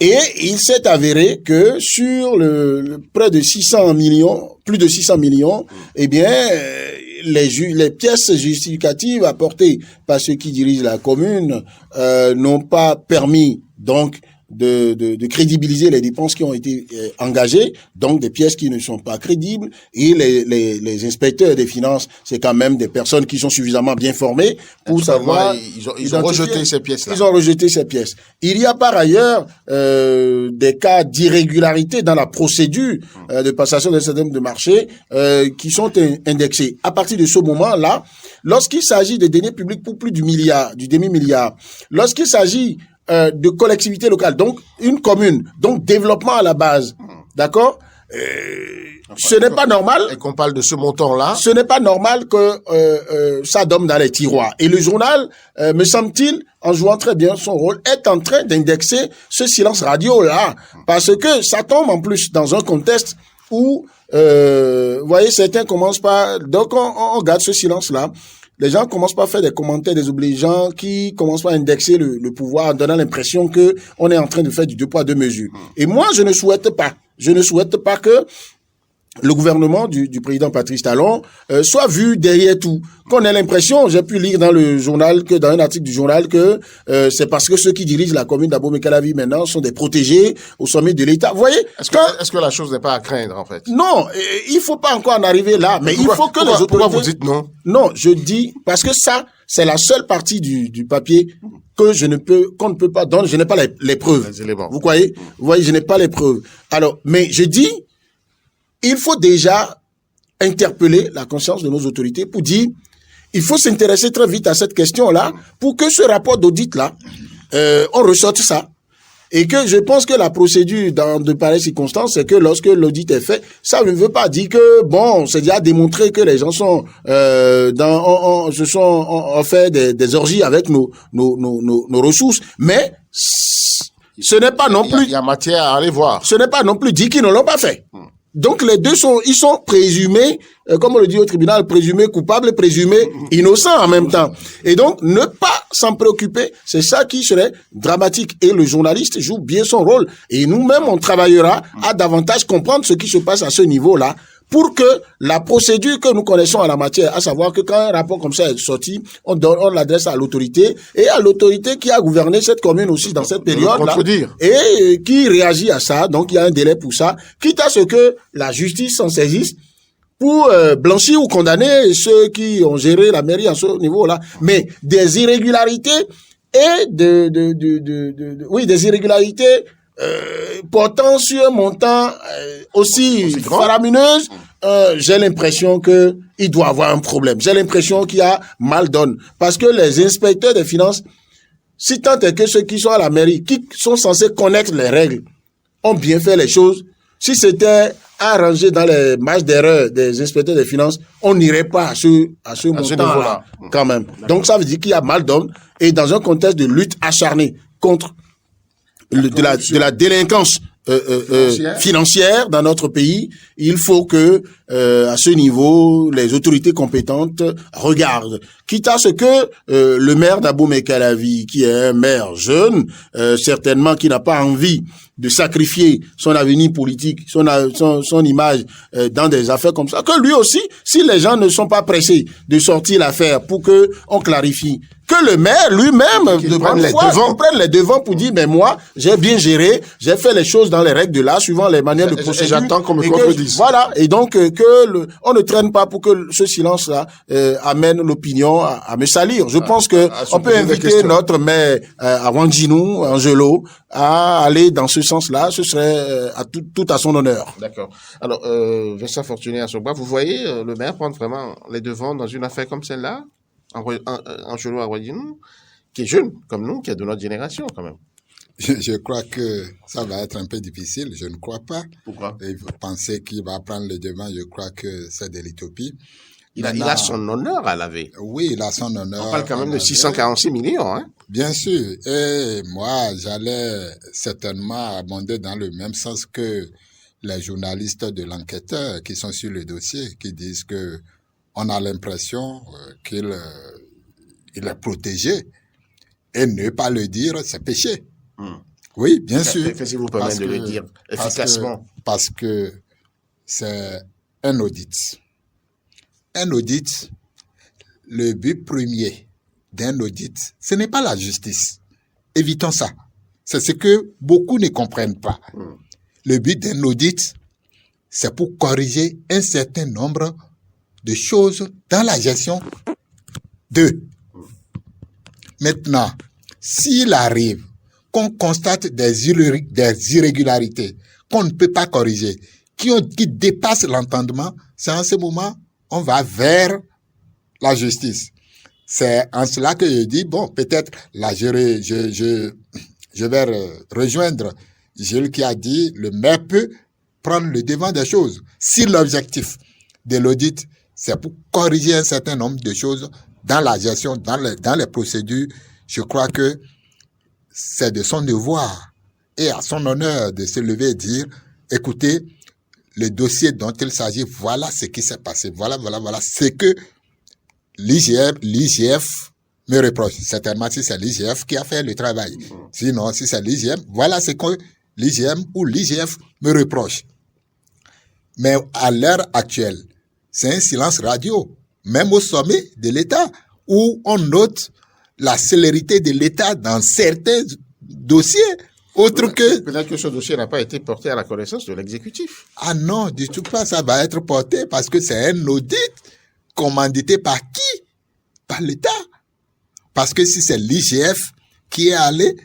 S4: et il s'est avéré que sur près de 600 millions, plus de 600 millions, eh bien, les pièces justificatives apportées par ceux qui dirigent la commune n'ont pas permis donc de crédibiliser les dépenses qui ont été engagées, donc des pièces qui ne sont pas crédibles, et les inspecteurs des finances, c'est quand même des personnes qui sont suffisamment bien formées pour savoir...
S2: Ils ont rejeté ces pièces-là.
S4: Ils ont rejeté ces pièces. Il y a par ailleurs des cas d'irrégularité dans la procédure de passation d'un certain nombre de marchés qui sont indexés. À partir de ce moment-là, lorsqu'il s'agit de deniers publics pour plus du demi-milliard, lorsqu'il s'agit de collectivités locales, donc une commune, donc développement à la base, d'accord, ce n'est pas normal.
S2: Et qu'on parle de ce montant-là.
S4: Ce n'est pas normal que ça dorme dans les tiroirs. Et le journal, me semble-t-il, en jouant très bien son rôle, est en train d'indexer ce silence radio-là, parce que ça tombe en plus dans un contexte où, vous voyez, certains commencent par... Donc, on garde ce silence-là. Les gens commencent pas à faire des commentaires désobligeants qui commencent pas à indexer le pouvoir en donnant l'impression que on est en train de faire du 2 poids 2 mesures. Et moi, je ne souhaite pas que le gouvernement du président Patrice Talon soit vu derrière tout. Qu'on ait l'impression, j'ai pu lire dans le journal dans un article du journal que c'est parce que ceux qui dirigent la commune d'Abomey-Calavi maintenant sont des protégés au sommet de l'État. Vous voyez?
S2: Est-ce que la chose n'est pas à craindre, en fait?
S4: Non, il faut pas encore en arriver là, mais il faut que les autorités...
S2: Pourquoi vous dites non?
S4: Non, je dis, parce que ça, c'est la seule partie du papier qu'on ne peut pas, dont je n'ai pas les preuves.
S2: Les éléments.
S4: Vous voyez, je n'ai pas les preuves. Alors, mais je dis, il faut déjà interpeller la conscience de nos autorités pour dire, il faut s'intéresser très vite à cette question-là pour que ce rapport d'audit-là, on ressorte ça. Et que je pense que la procédure dans de pareilles circonstances, c'est que lorsque l'audit est fait, ça ne veut pas dire que, bon, c'est déjà démontré que les gens sont, ont fait des orgies avec nos ressources. Mais, ce n'est pas non plus...
S2: Il y a matière à aller voir.
S4: Ce n'est pas non plus dit qu'ils ne l'ont pas fait. Donc les deux ils sont présumés, comme on le dit au tribunal, présumés coupables et présumés innocents en même temps. Et donc ne pas s'en préoccuper, c'est ça qui serait dramatique. Et le journaliste joue bien son rôle. Et nous-mêmes, on travaillera à davantage comprendre ce qui se passe à ce niveau-là, pour que la procédure que nous connaissons en la matière, à savoir que quand un rapport comme ça est sorti, on l'adresse à l'autorité, et à l'autorité qui a gouverné cette commune aussi dans cette période-là, et qui réagit à ça, donc il y a un délai pour ça, quitte à ce que la justice s'en saisisse pour blanchir ou condamner ceux qui ont géré la mairie à ce niveau-là. Mais des irrégularités et des irrégularités portant sur un montant aussi faramineuse, j'ai l'impression que il doit avoir un problème. J'ai l'impression qu'il y a mal donne. Parce que les inspecteurs des finances, si tant est que ceux qui sont à la mairie, qui sont censés connaître les règles, ont bien fait les choses, si c'était arrangé dans les marges d'erreur des inspecteurs des finances, on n'irait pas à ce montant-là, quand même. Donc ça veut dire qu'il y a mal donne, et dans un contexte de lutte acharnée contre de la délinquance financière dans notre pays, il faut que à ce niveau les autorités compétentes regardent, quitte à ce que le maire d'Abomey-Calavi, qui est un maire jeune, certainement qui n'a pas envie de sacrifier son avenir politique, son image dans des affaires comme ça, que lui aussi, si les gens ne sont pas pressés de sortir l'affaire pour que on clarifie, que le maire lui-même prenne les devants pour dire, mais moi, j'ai bien géré, j'ai fait les choses dans les règles de l'art, suivant les manières de procédure.
S2: J'attends qu'on me contredise.
S4: Voilà. Et donc, on ne traîne pas pour que ce silence-là, amène l'opinion à me salir. Je pense que on peut inviter notre maire, à Wanjinou, Angelo, à aller dans ce sens-là. Ce serait tout à son honneur.
S2: D'accord. Alors, Vincent Fortuné à Sogba, vous voyez le maire prendre vraiment les devants dans une affaire comme celle-là? Angelo Awadjinou, qui est jeune, comme nous, qui est de notre génération, quand même.
S5: Je crois que ça va être un peu difficile. Je ne crois pas.
S2: Pourquoi?
S5: Et vous pensez qu'il va prendre le devant, je crois que c'est de l'utopie.
S2: Il a son honneur à laver.
S5: Oui, il a son honneur.
S2: On parle quand même de 646 millions, hein?
S5: Bien sûr. Et moi, j'allais certainement abonder dans le même sens que les journalistes de l'enquêteur qui sont sur le dossier, qui disent que on a l'impression qu'il est protégé. Et ne pas le dire, c'est péché. Oui, bien sûr.
S2: Si vous permettez de le dire efficacement.
S5: Parce que c'est un audit. Un audit, le but premier d'un audit, ce n'est pas la justice. Évitons ça. C'est ce que beaucoup ne comprennent pas. Le but d'un audit, c'est pour corriger un certain nombre de choses dans la gestion d'eux. Maintenant, s'il arrive qu'on constate des irrégularités qu'on ne peut pas corriger, qui dépassent l'entendement, c'est en ce moment on va vers la justice. C'est en cela que je dis, bon, peut-être là, je vais rejoindre Gilles qui a dit, le maire peut prendre le devant des choses. Si l'objectif de l'audit, c'est pour corriger un certain nombre de choses dans la gestion, dans les procédures, je crois que c'est de son devoir et à son honneur de se lever et dire, écoutez, le dossier dont il s'agit, voilà ce qui s'est passé, voilà ce que l'IGF me reproche. Certainement, si c'est l'IGF qui a fait le travail. Sinon, si c'est l'IGM, voilà ce que l'IGM ou l'IGF me reproche. Mais à l'heure actuelle, c'est un silence radio, même au sommet de l'État, où on note la célérité de l'État dans certains dossiers, autre que...
S2: Peut-être que ce dossier n'a pas été porté à la connaissance de l'exécutif.
S5: Ah non, du tout pas, ça va être porté parce que c'est un audit commandité par qui? Par l'État. Parce que si c'est l'IGF qui est allé,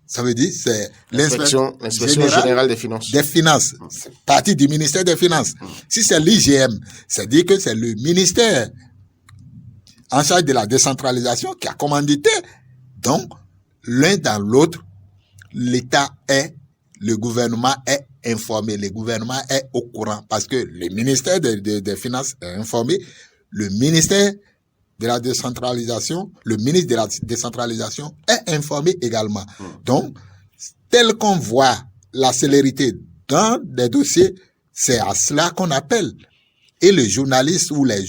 S5: ça veut dire c'est
S2: l'inspection générale des finances.
S5: Des finances, c'est partie du ministère des Finances. Si c'est l'IGM, c'est dire que c'est le ministère en charge de la décentralisation qui a commandité. Donc, l'un dans l'autre, le gouvernement est informé, le gouvernement est au courant parce que le ministère des Finances est informé, le ministère de la décentralisation, le ministre de la décentralisation est informé également. Donc, tel qu'on voit la célérité dans des dossiers, c'est à cela qu'on appelle. Et le journaliste ou les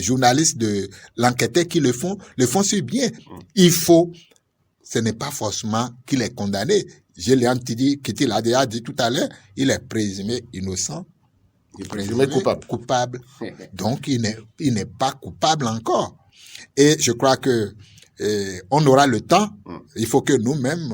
S5: journalistes de l'enquêteur qui le font si bien. Ce n'est pas forcément qu'il est condamné. Je l'ai entendu, qu'il a déjà dit tout à l'heure, il est présumé innocent.
S2: Il est présumé coupable.
S5: Donc, il n'est pas coupable encore. Et je crois que on aura le temps. Il faut que nous-mêmes,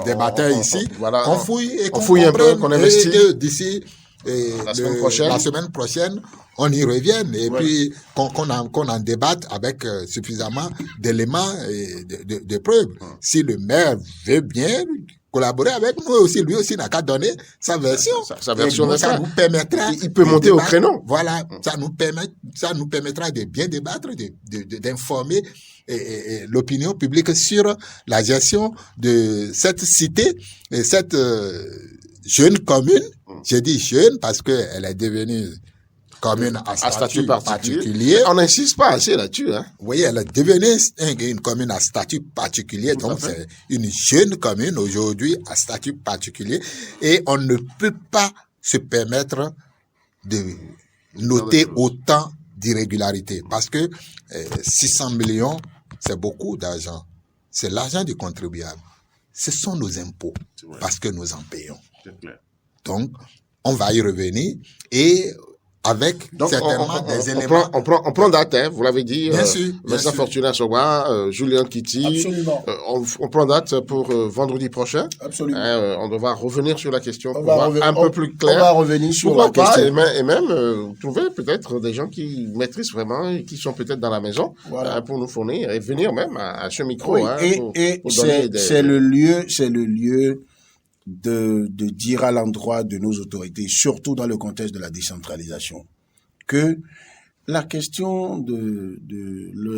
S5: débatteurs ici, on fouille et qu'on
S2: fouille un peu, qu'on investigue.
S5: D'ici la semaine prochaine, on y revienne et puis qu'on en débatte avec suffisamment d'éléments et de preuves. Si le maire veut bien collaborer avec nous aussi, lui aussi n'a qu'à donner sa version.
S2: Sa version
S5: ça nous permettra.
S2: Il peut monter au créneau.
S5: Voilà, ça nous permettra de bien débattre, d'informer l'opinion publique sur la gestion de cette cité et cette jeune commune. J'ai dit jeune parce qu'elle est devenue commune à statut particulier.
S2: On n'insiste pas assez là-dessus.
S5: Oui, elle est devenue une commune à statut particulier. Donc, c'est une jeune commune aujourd'hui à statut particulier. Et on ne peut pas se permettre de noter autant d'irrégularités. Parce que 600 millions, c'est beaucoup d'argent. C'est l'argent du contribuable. Ce sont nos impôts parce que nous en payons. Donc, on va y revenir et avec certainement des éléments.
S2: On prend date, vous l'avez dit.
S5: Bien sûr.
S2: Vincent Fortuna Sogba, Julien Kitty.
S4: Absolument.
S2: On prend date pour vendredi prochain.
S4: Absolument.
S2: On devra revenir sur la question pour voir un peu plus clair.
S4: On va revenir sur la question.
S2: Et même trouver peut-être des gens qui maîtrisent vraiment et qui sont peut-être dans la maison pour nous fournir et venir même à ce micro.
S4: Oui, c'est le lieu de dire à l'endroit de nos autorités, surtout dans le contexte de la décentralisation, que la question de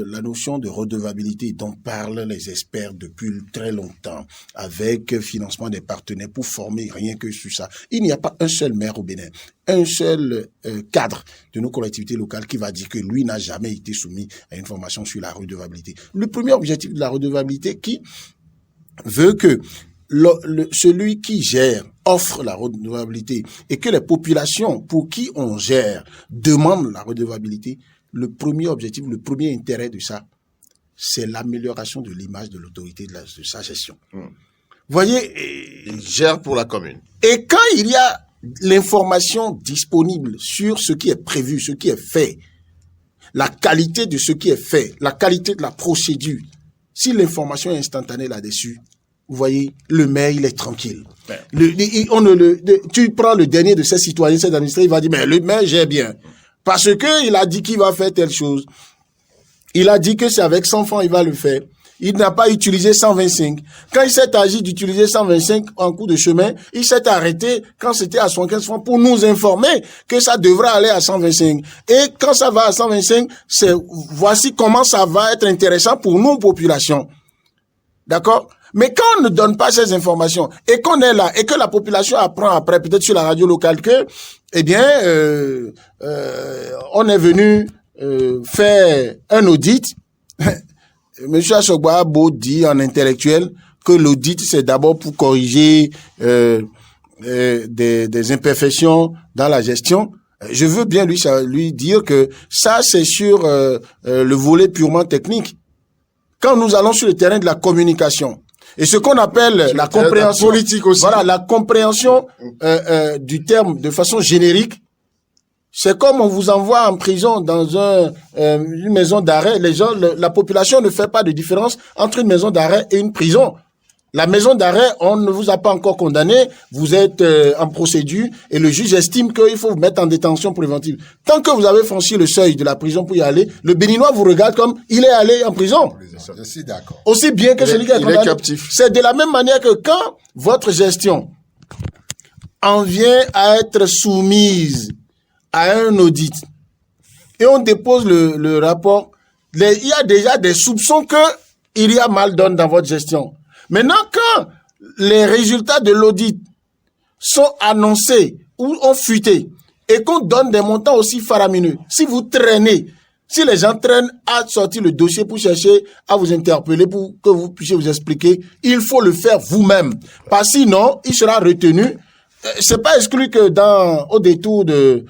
S4: la notion de redevabilité dont parlent les experts depuis très longtemps, avec financement des partenaires pour former rien que sur ça. Il n'y a pas un seul maire au Bénin, un seul cadre de nos collectivités locales qui va dire que lui n'a jamais été soumis à une formation sur la redevabilité. Le premier objectif de la redevabilité qui veut que celui qui gère offre la redevabilité et que les populations pour qui on gère demandent la redevabilité, le premier objectif, le premier intérêt de ça, c'est l'amélioration de l'image de l'autorité de sa gestion. Vous voyez,
S2: il gère pour la commune.
S4: Et quand il y a l'information disponible sur ce qui est prévu, ce qui est fait, la qualité de ce qui est fait, la qualité de la procédure, si l'information est instantanée là-dessus, vous voyez, le maire, il est tranquille. Tu prends le dernier de ces citoyens, cet administré, il va dire, mais le maire gère bien. Parce que il a dit qu'il va faire telle chose. Il a dit que c'est avec 100 francs, il va le faire. Il n'a pas utilisé 125. Quand il s'est agi d'utiliser 125 en cours de chemin, il s'est arrêté quand c'était à 75 francs pour nous informer que ça devrait aller à 125. Et quand ça va à 125, voici comment ça va être intéressant pour nous, population. D'accord? Mais quand on ne donne pas ces informations et qu'on est là et que la population apprend après, peut-être sur la radio locale, que, eh bien, on est venu faire un audit. Monsieur Assogba a beau dire en intellectuel que l'audit c'est d'abord pour corriger des imperfections dans la gestion. Je veux bien lui dire que ça c'est sur le volet purement technique. Quand nous allons sur le terrain de la communication et ce qu'on appelle la compréhension
S2: politique aussi.
S4: Voilà, la compréhension du terme de façon générique. C'est comme on vous envoie en prison dans une maison d'arrêt. Les gens, la population ne fait pas de différence entre une maison d'arrêt et une prison. La maison d'arrêt, on ne vous a pas encore condamné, vous êtes en procédure et le juge estime qu'il faut vous mettre en détention préventive. Tant que vous avez franchi le seuil de la prison pour y aller, le Béninois vous regarde comme il est allé en prison.
S5: Je suis d'accord.
S4: Aussi bien que celui qui est condamné.
S2: captif.
S4: C'est de la même manière que quand votre gestion en vient à être soumise à un audit et on dépose le rapport, il y a déjà des soupçons que il y a mal donne dans votre gestion. Maintenant, quand les résultats de l'audit sont annoncés ou ont fuité et qu'on donne des montants aussi faramineux, si vous traînez, si les gens traînent à sortir le dossier pour chercher à vous interpeller, pour que vous puissiez vous expliquer, il faut le faire vous-même. Parce que sinon, il sera retenu. C'est pas exclu que au détour des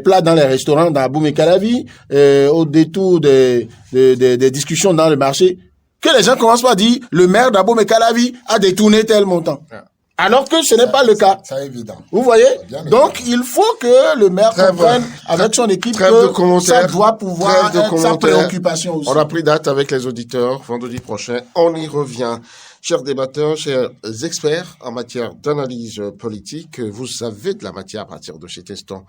S4: plats dans les restaurants, dans Aboum et Calavi, au détour des discussions dans le marché, que les gens commencent par dire le maire d'Aboum et Calavi a détourné tel montant. Alors que ce n'est pas le cas.
S5: C'est évident.
S4: Vous voyez? Donc,
S5: Évident.
S4: il faut que le maire comprenne avec son équipe que ça doit pouvoir être sa préoccupation aussi.
S2: On a pris date avec les auditeurs. Vendredi prochain, on y revient. Chers débatteurs, chers experts en matière d'analyse politique, vous avez de la matière à partir de cet instant.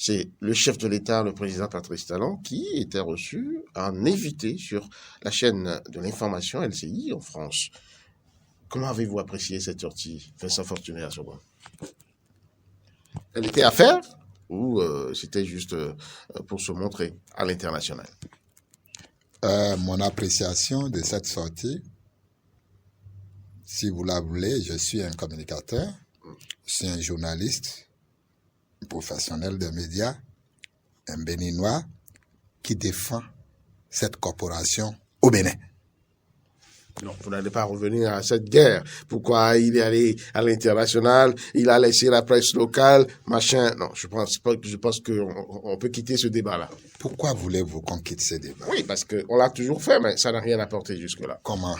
S2: C'est le chef de l'État, le président Patrice Talon, qui était reçu en invité sur la chaîne de l'information LCI en France. Comment avez-vous apprécié cette sortie, Vincent Fortuné à Sorbonne? Elle était à faire ou c'était juste pour se montrer à l'international?
S5: Mon appréciation de cette sortie, si vous la voulez, je suis un communicateur, je suis un journaliste, un professionnel des médias, un Béninois qui défend cette corporation au Bénin.
S2: Non, vous n'allez pas revenir à cette guerre. Pourquoi il est allé à l'international, il a laissé la presse locale, machin. Non, je pense qu'on peut quitter ce débat-là.
S5: Pourquoi voulez-vous qu'on quitte ce débat?
S2: Oui, parce qu'on l'a toujours fait, mais ça n'a rien apporté jusque-là.
S5: Comment?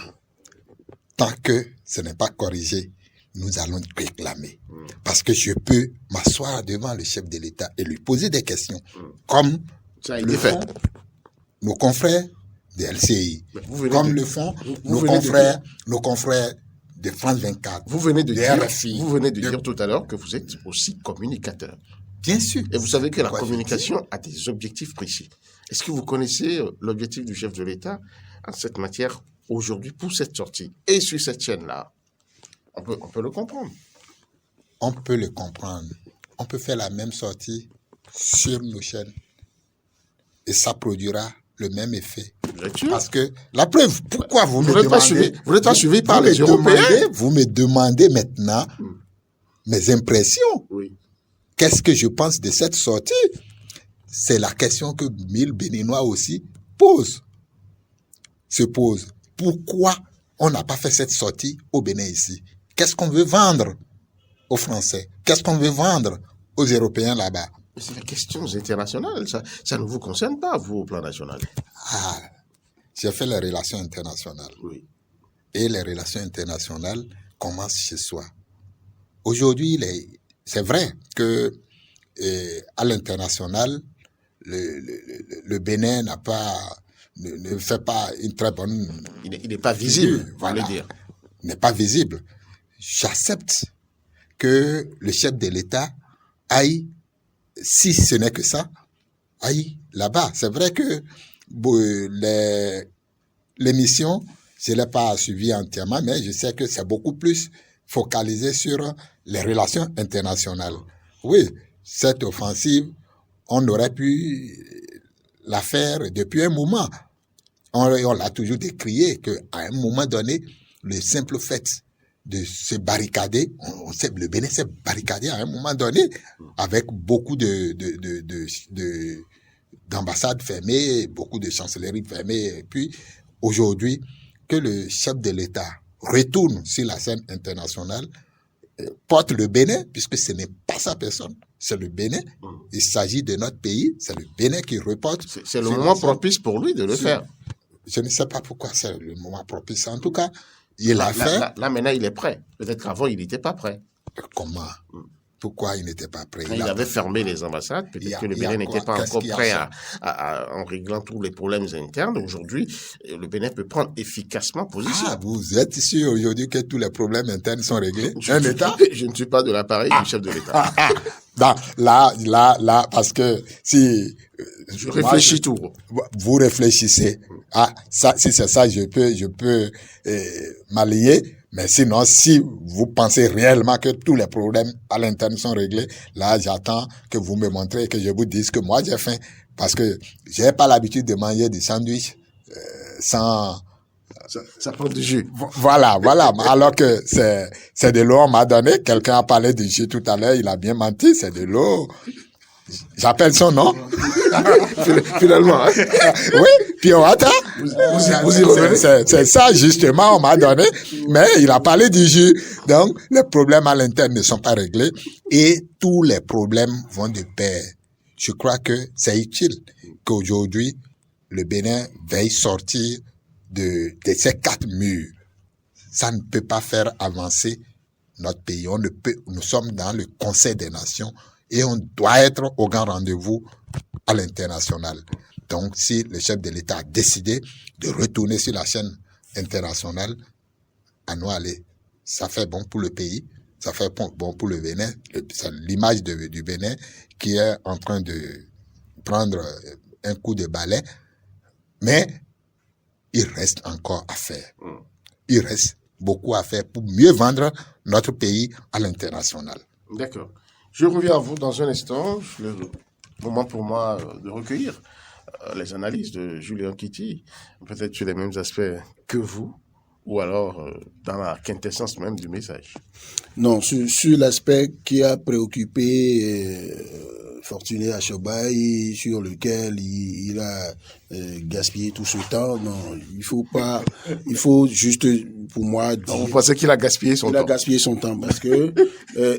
S5: Tant que ce n'est pas corrigé, nous allons réclamer. Parce que je peux m'asseoir devant le chef de l'État et lui poser des questions, comme
S2: Ça a été fait.
S5: font nos confrères de LCI, comme le font nos confrères de France 24.
S2: Vous venez de dire,
S5: RFI,
S2: vous venez de dire tout à l'heure que vous êtes aussi communicateur.
S5: Bien sûr.
S2: Et vous savez que la
S5: Pourquoi
S2: communication a des objectifs précis. Est-ce que vous connaissez l'objectif du chef de l'État en cette matière aujourd'hui pour cette sortie et sur cette chaîne-là? On peut le comprendre.
S5: On peut le comprendre. On peut faire la même sortie sur nos chaînes. Et ça produira le même effet.
S2: Vous êtes sûr?
S5: Parce que la preuve, pourquoi vous me
S2: n'êtes pas
S5: demandez...
S2: suivi, vous n'êtes pas suivi par
S5: vous
S2: les
S5: me
S2: Européens?
S5: vous me demandez maintenant mes impressions.
S2: Oui.
S5: Qu'est-ce que je pense de cette sortie? C'est la question que 1000 Béninois aussi se posent. Pourquoi on n'a pas fait cette sortie au Bénin ici? Qu'est-ce qu'on veut vendre aux Français? Qu'est-ce qu'on veut vendre aux Européens là-bas?
S2: Mais c'est des questions internationales. Ça ne vous concerne pas, vous, au plan national.
S5: Ah, j'ai fait les relations internationales.
S2: Oui.
S5: Et les relations internationales commencent chez soi. Aujourd'hui, c'est vrai que à l'international, le Bénin ne fait pas une très bonne...
S2: Il n'est pas visible,
S5: voilà.
S2: vous voulez dire.
S5: n'est pas visible. J'accepte que le chef de l'État aille, si ce n'est que ça, aille là-bas. C'est vrai que l'émission, je ne l'ai pas suivie entièrement, mais je sais que c'est beaucoup plus focalisé sur les relations internationales. Oui, cette offensive, on aurait pu la faire depuis un moment. On l'a toujours décrié qu'à un moment donné, le simple fait de se barricader, on sait, le Bénin s'est barricadé à un moment donné avec beaucoup d'ambassades fermées, beaucoup de chancelleries fermées. Et puis, aujourd'hui, que le chef de l'État retourne sur la scène internationale, porte le Bénin, puisque ce n'est pas sa personne, c'est le Bénin. Il s'agit de notre pays, c'est le Bénin qui reporte.
S2: C'est le moment propice pour lui de le faire.
S5: Je ne sais pas pourquoi c'est le moment propice. En tout cas, il l'a fait.
S2: Là, maintenant, il est prêt. Peut-être qu'avant, il n'était pas prêt.
S5: Comment? Pourquoi il n'était pas prêt?
S2: Quand il avait fermé les ambassades, peut-être que le Bénin n'était pas encore prêt en réglant tous les problèmes internes. Aujourd'hui, le Bénin peut prendre efficacement position.
S5: Ah, vous êtes sûr aujourd'hui que tous les problèmes internes sont réglés?
S2: Je ne suis pas de l'appareil du chef de l'État.
S5: Non, là, parce que si...
S2: Je réfléchis tout.
S5: Vous réfléchissez. Ah, ça, si c'est ça, je peux m'allier. Mais sinon, si vous pensez réellement que tous les problèmes à l'interne sont réglés, là, j'attends que vous me montrez et que je vous dise que moi, j'ai faim. Parce que j'ai pas l'habitude de manger des sandwichs sans...
S2: Ça prend du jus.
S5: Voilà. Alors que c'est de l'eau, on m'a donné. Quelqu'un a parlé du jus tout à l'heure, il a bien menti, c'est de l'eau. J'appelle son nom.
S2: Finalement. Hein?
S5: Oui, puis on attend.
S2: Vous y revenez.
S5: C'est ça, justement, on m'a donné. Mais il a parlé du jus. Donc, les problèmes à l'interne ne sont pas réglés. Et tous les problèmes vont de pair. Je crois que c'est utile qu'aujourd'hui, le Bénin veuille sortir de ces 4 murs. Ça ne peut pas faire avancer notre pays. Nous sommes dans le Conseil des Nations et on doit être au grand rendez-vous à l'international. Donc, si le chef de l'État a décidé de retourner sur la scène internationale, à nous aller. Ça fait bon pour le pays, ça fait bon pour le Bénin. C'est l'image du Bénin qui est en train de prendre un coup de balai, mais il reste encore à faire. Il reste beaucoup à faire pour mieux vendre notre pays à l'international.
S2: D'accord. Je reviens à vous dans un instant. Le moment pour moi de recueillir les analyses de Julien Kitty, peut-être sur les mêmes aspects que vous, ou alors dans la quintessence même du message.
S4: Non, sur l'aspect qui a préoccupé Fortuné Achobaï, sur lequel il a gaspillé tout ce temps, non, il faut juste, pour moi, dire...
S2: Donc vous pensez qu'il a gaspillé son temps?
S4: Il a gaspillé son temps parce que,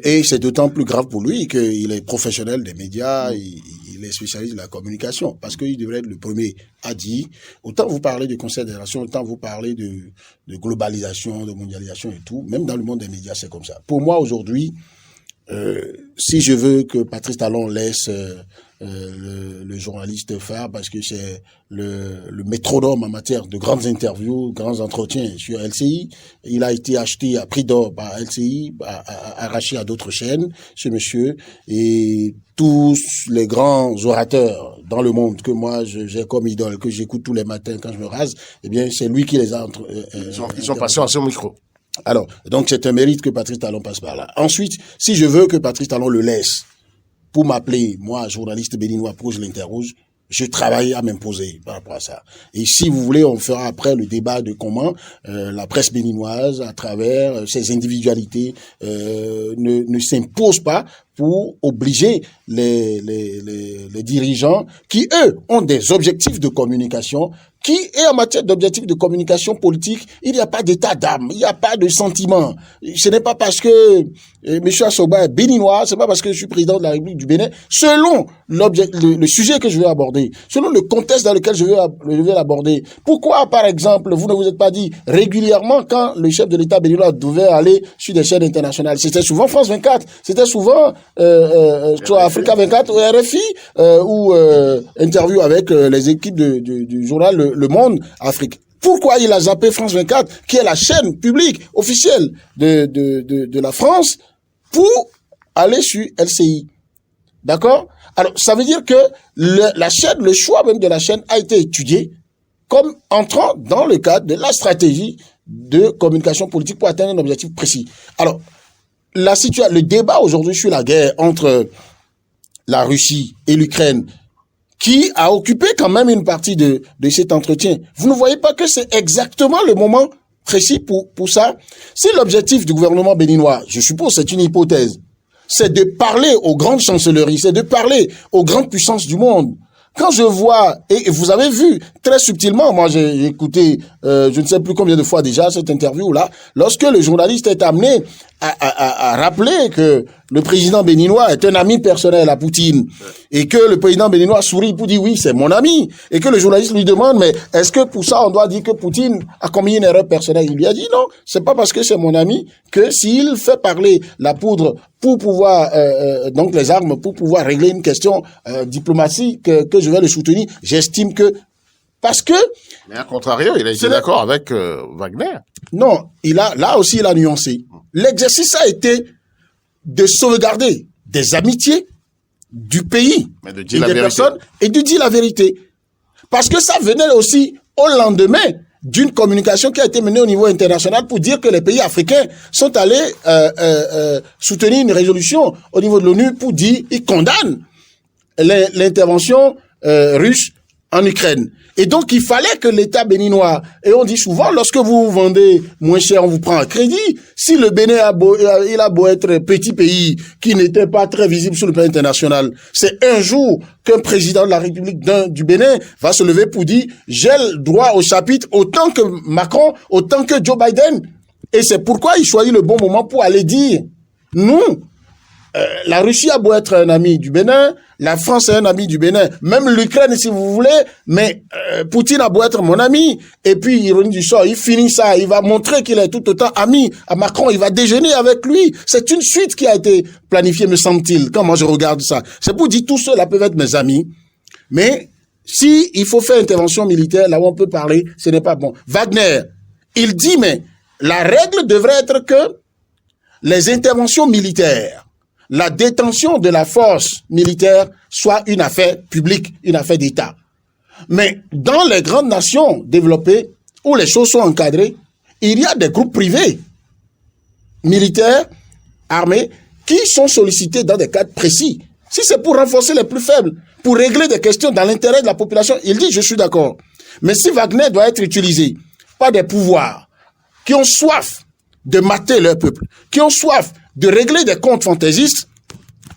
S4: et c'est d'autant plus grave pour lui qu'il est professionnel des médias, il est spécialiste de la communication, parce qu'il devrait être le premier à dire, autant vous parlez de Conseil des Nations, autant vous parlez de globalisation, de mondialisation et tout, même dans le monde des médias, c'est comme ça. Pour moi, aujourd'hui, si je veux que Patrice Talon laisse le journaliste faire, parce que c'est le métronome en matière de grandes interviews, grands entretiens sur LCI, il a été acheté à prix d'or par LCI, arraché à d'autres chaînes, ce monsieur, et tous les grands orateurs dans le monde que moi j'ai comme idole, que j'écoute tous les matins quand je me rase, eh bien c'est lui qui les a
S2: ils sont passés à son micro.
S4: Alors, donc c'est un mérite que Patrice Talon passe par là. Ensuite, si je veux que Patrice Talon le laisse pour m'appeler, moi, journaliste béninois, pour que je l'interroge, je travaille à m'imposer par rapport à ça. Et si vous voulez, on fera après le débat de comment la presse béninoise, à travers ses individualités, ne s'impose pas pour obliger les dirigeants qui, eux, ont des objectifs de communication, et en matière d'objectifs de communication politique, il n'y a pas d'état d'âme, il n'y a pas de sentiment. Ce n'est pas parce que M. Assoba est béninois, c'est pas parce que je suis président de la République du Bénin, selon le sujet que je veux aborder, selon le contexte dans lequel je veux l'aborder. Pourquoi, par exemple, vous ne vous êtes pas dit régulièrement quand le chef de l'État béninois devait aller sur des chaînes internationales? C'était souvent France 24, c'était souvent soit Africa 24 ou RFI, ou interview avec les équipes du journal Le Monde Afrique. Pourquoi il a zappé France 24, qui est la chaîne publique officielle de la France, pour aller sur LCI? D'accord? Alors, ça veut dire que le choix même de la chaîne a été étudié comme entrant dans le cadre de la stratégie de communication politique pour atteindre un objectif précis. Alors, le débat aujourd'hui sur la guerre entre la Russie et l'Ukraine, qui a occupé quand même une partie de cet entretien, vous ne voyez pas que c'est exactement le moment précis pour ça? Si l'objectif du gouvernement béninois, je suppose c'est une hypothèse, c'est de parler aux grandes chancelleries, c'est de parler aux grandes puissances du monde. Quand je vois, et vous avez vu très subtilement, moi j'ai écouté je ne sais plus combien de fois déjà cette interview-là, lorsque le journaliste est amené à rappeler que le président béninois est un ami personnel à Poutine, et que le président béninois sourit pour dire oui, c'est mon ami, et que le journaliste lui demande, mais est-ce que pour ça on doit dire que Poutine a commis une erreur personnelle? Il lui a dit non, c'est pas parce que c'est mon ami que s'il fait parler la poudre pour pouvoir, donc les armes, pour pouvoir régler une question diplomatique, que je vais le soutenir. J'estime que, parce que...
S2: Mais à contrario, il a été d'accord avec Wagner.
S4: Non, là aussi il a nuancé. L'exercice a été de sauvegarder des amitiés du pays
S2: mais de
S4: et
S2: dire
S4: des personnes et de dire la vérité. Parce que ça venait aussi au lendemain d'une communication qui a été menée au niveau international pour dire que les pays africains sont allés soutenir une résolution au niveau de l'ONU pour dire ils condamnent l'intervention russe en Ukraine. Et donc, il fallait que l'État béninois, et on dit souvent, lorsque vous vendez moins cher, on vous prend un crédit. Si le Bénin il a beau être petit pays qui n'était pas très visible sur le plan international, c'est un jour qu'un président de la République du Bénin va se lever pour dire, j'ai le droit au chapitre autant que Macron, autant que Joe Biden. Et c'est pourquoi il choisit le bon moment pour aller dire, nous, la Russie a beau être un ami du Bénin, la France est un ami du Bénin, même l'Ukraine si vous voulez, mais Poutine a beau être mon ami, et puis ironie du sort, il finit ça, il va montrer qu'il est tout autant ami à Macron, il va déjeuner avec lui. C'est une suite qui a été planifiée, me semble-t-il, quand moi je regarde ça. C'est pour dire tous ceux-là peuvent être mes amis, mais si il faut faire intervention militaire, là où on peut parler, ce n'est pas bon. Wagner, il dit, mais la règle devrait être que les interventions militaires, la détention de la force militaire soit une affaire publique, une affaire d'État. Mais dans les grandes nations développées, où les choses sont encadrées, il y a des groupes privés, militaires, armés, qui sont sollicités dans des cadres précis. Si c'est pour renforcer les plus faibles, pour régler des questions dans l'intérêt de la population, il dit, je suis d'accord. Mais si Wagner doit être utilisé par des pouvoirs qui ont soif de mater leur peuple, qui ont soif de régler des comptes fantaisistes,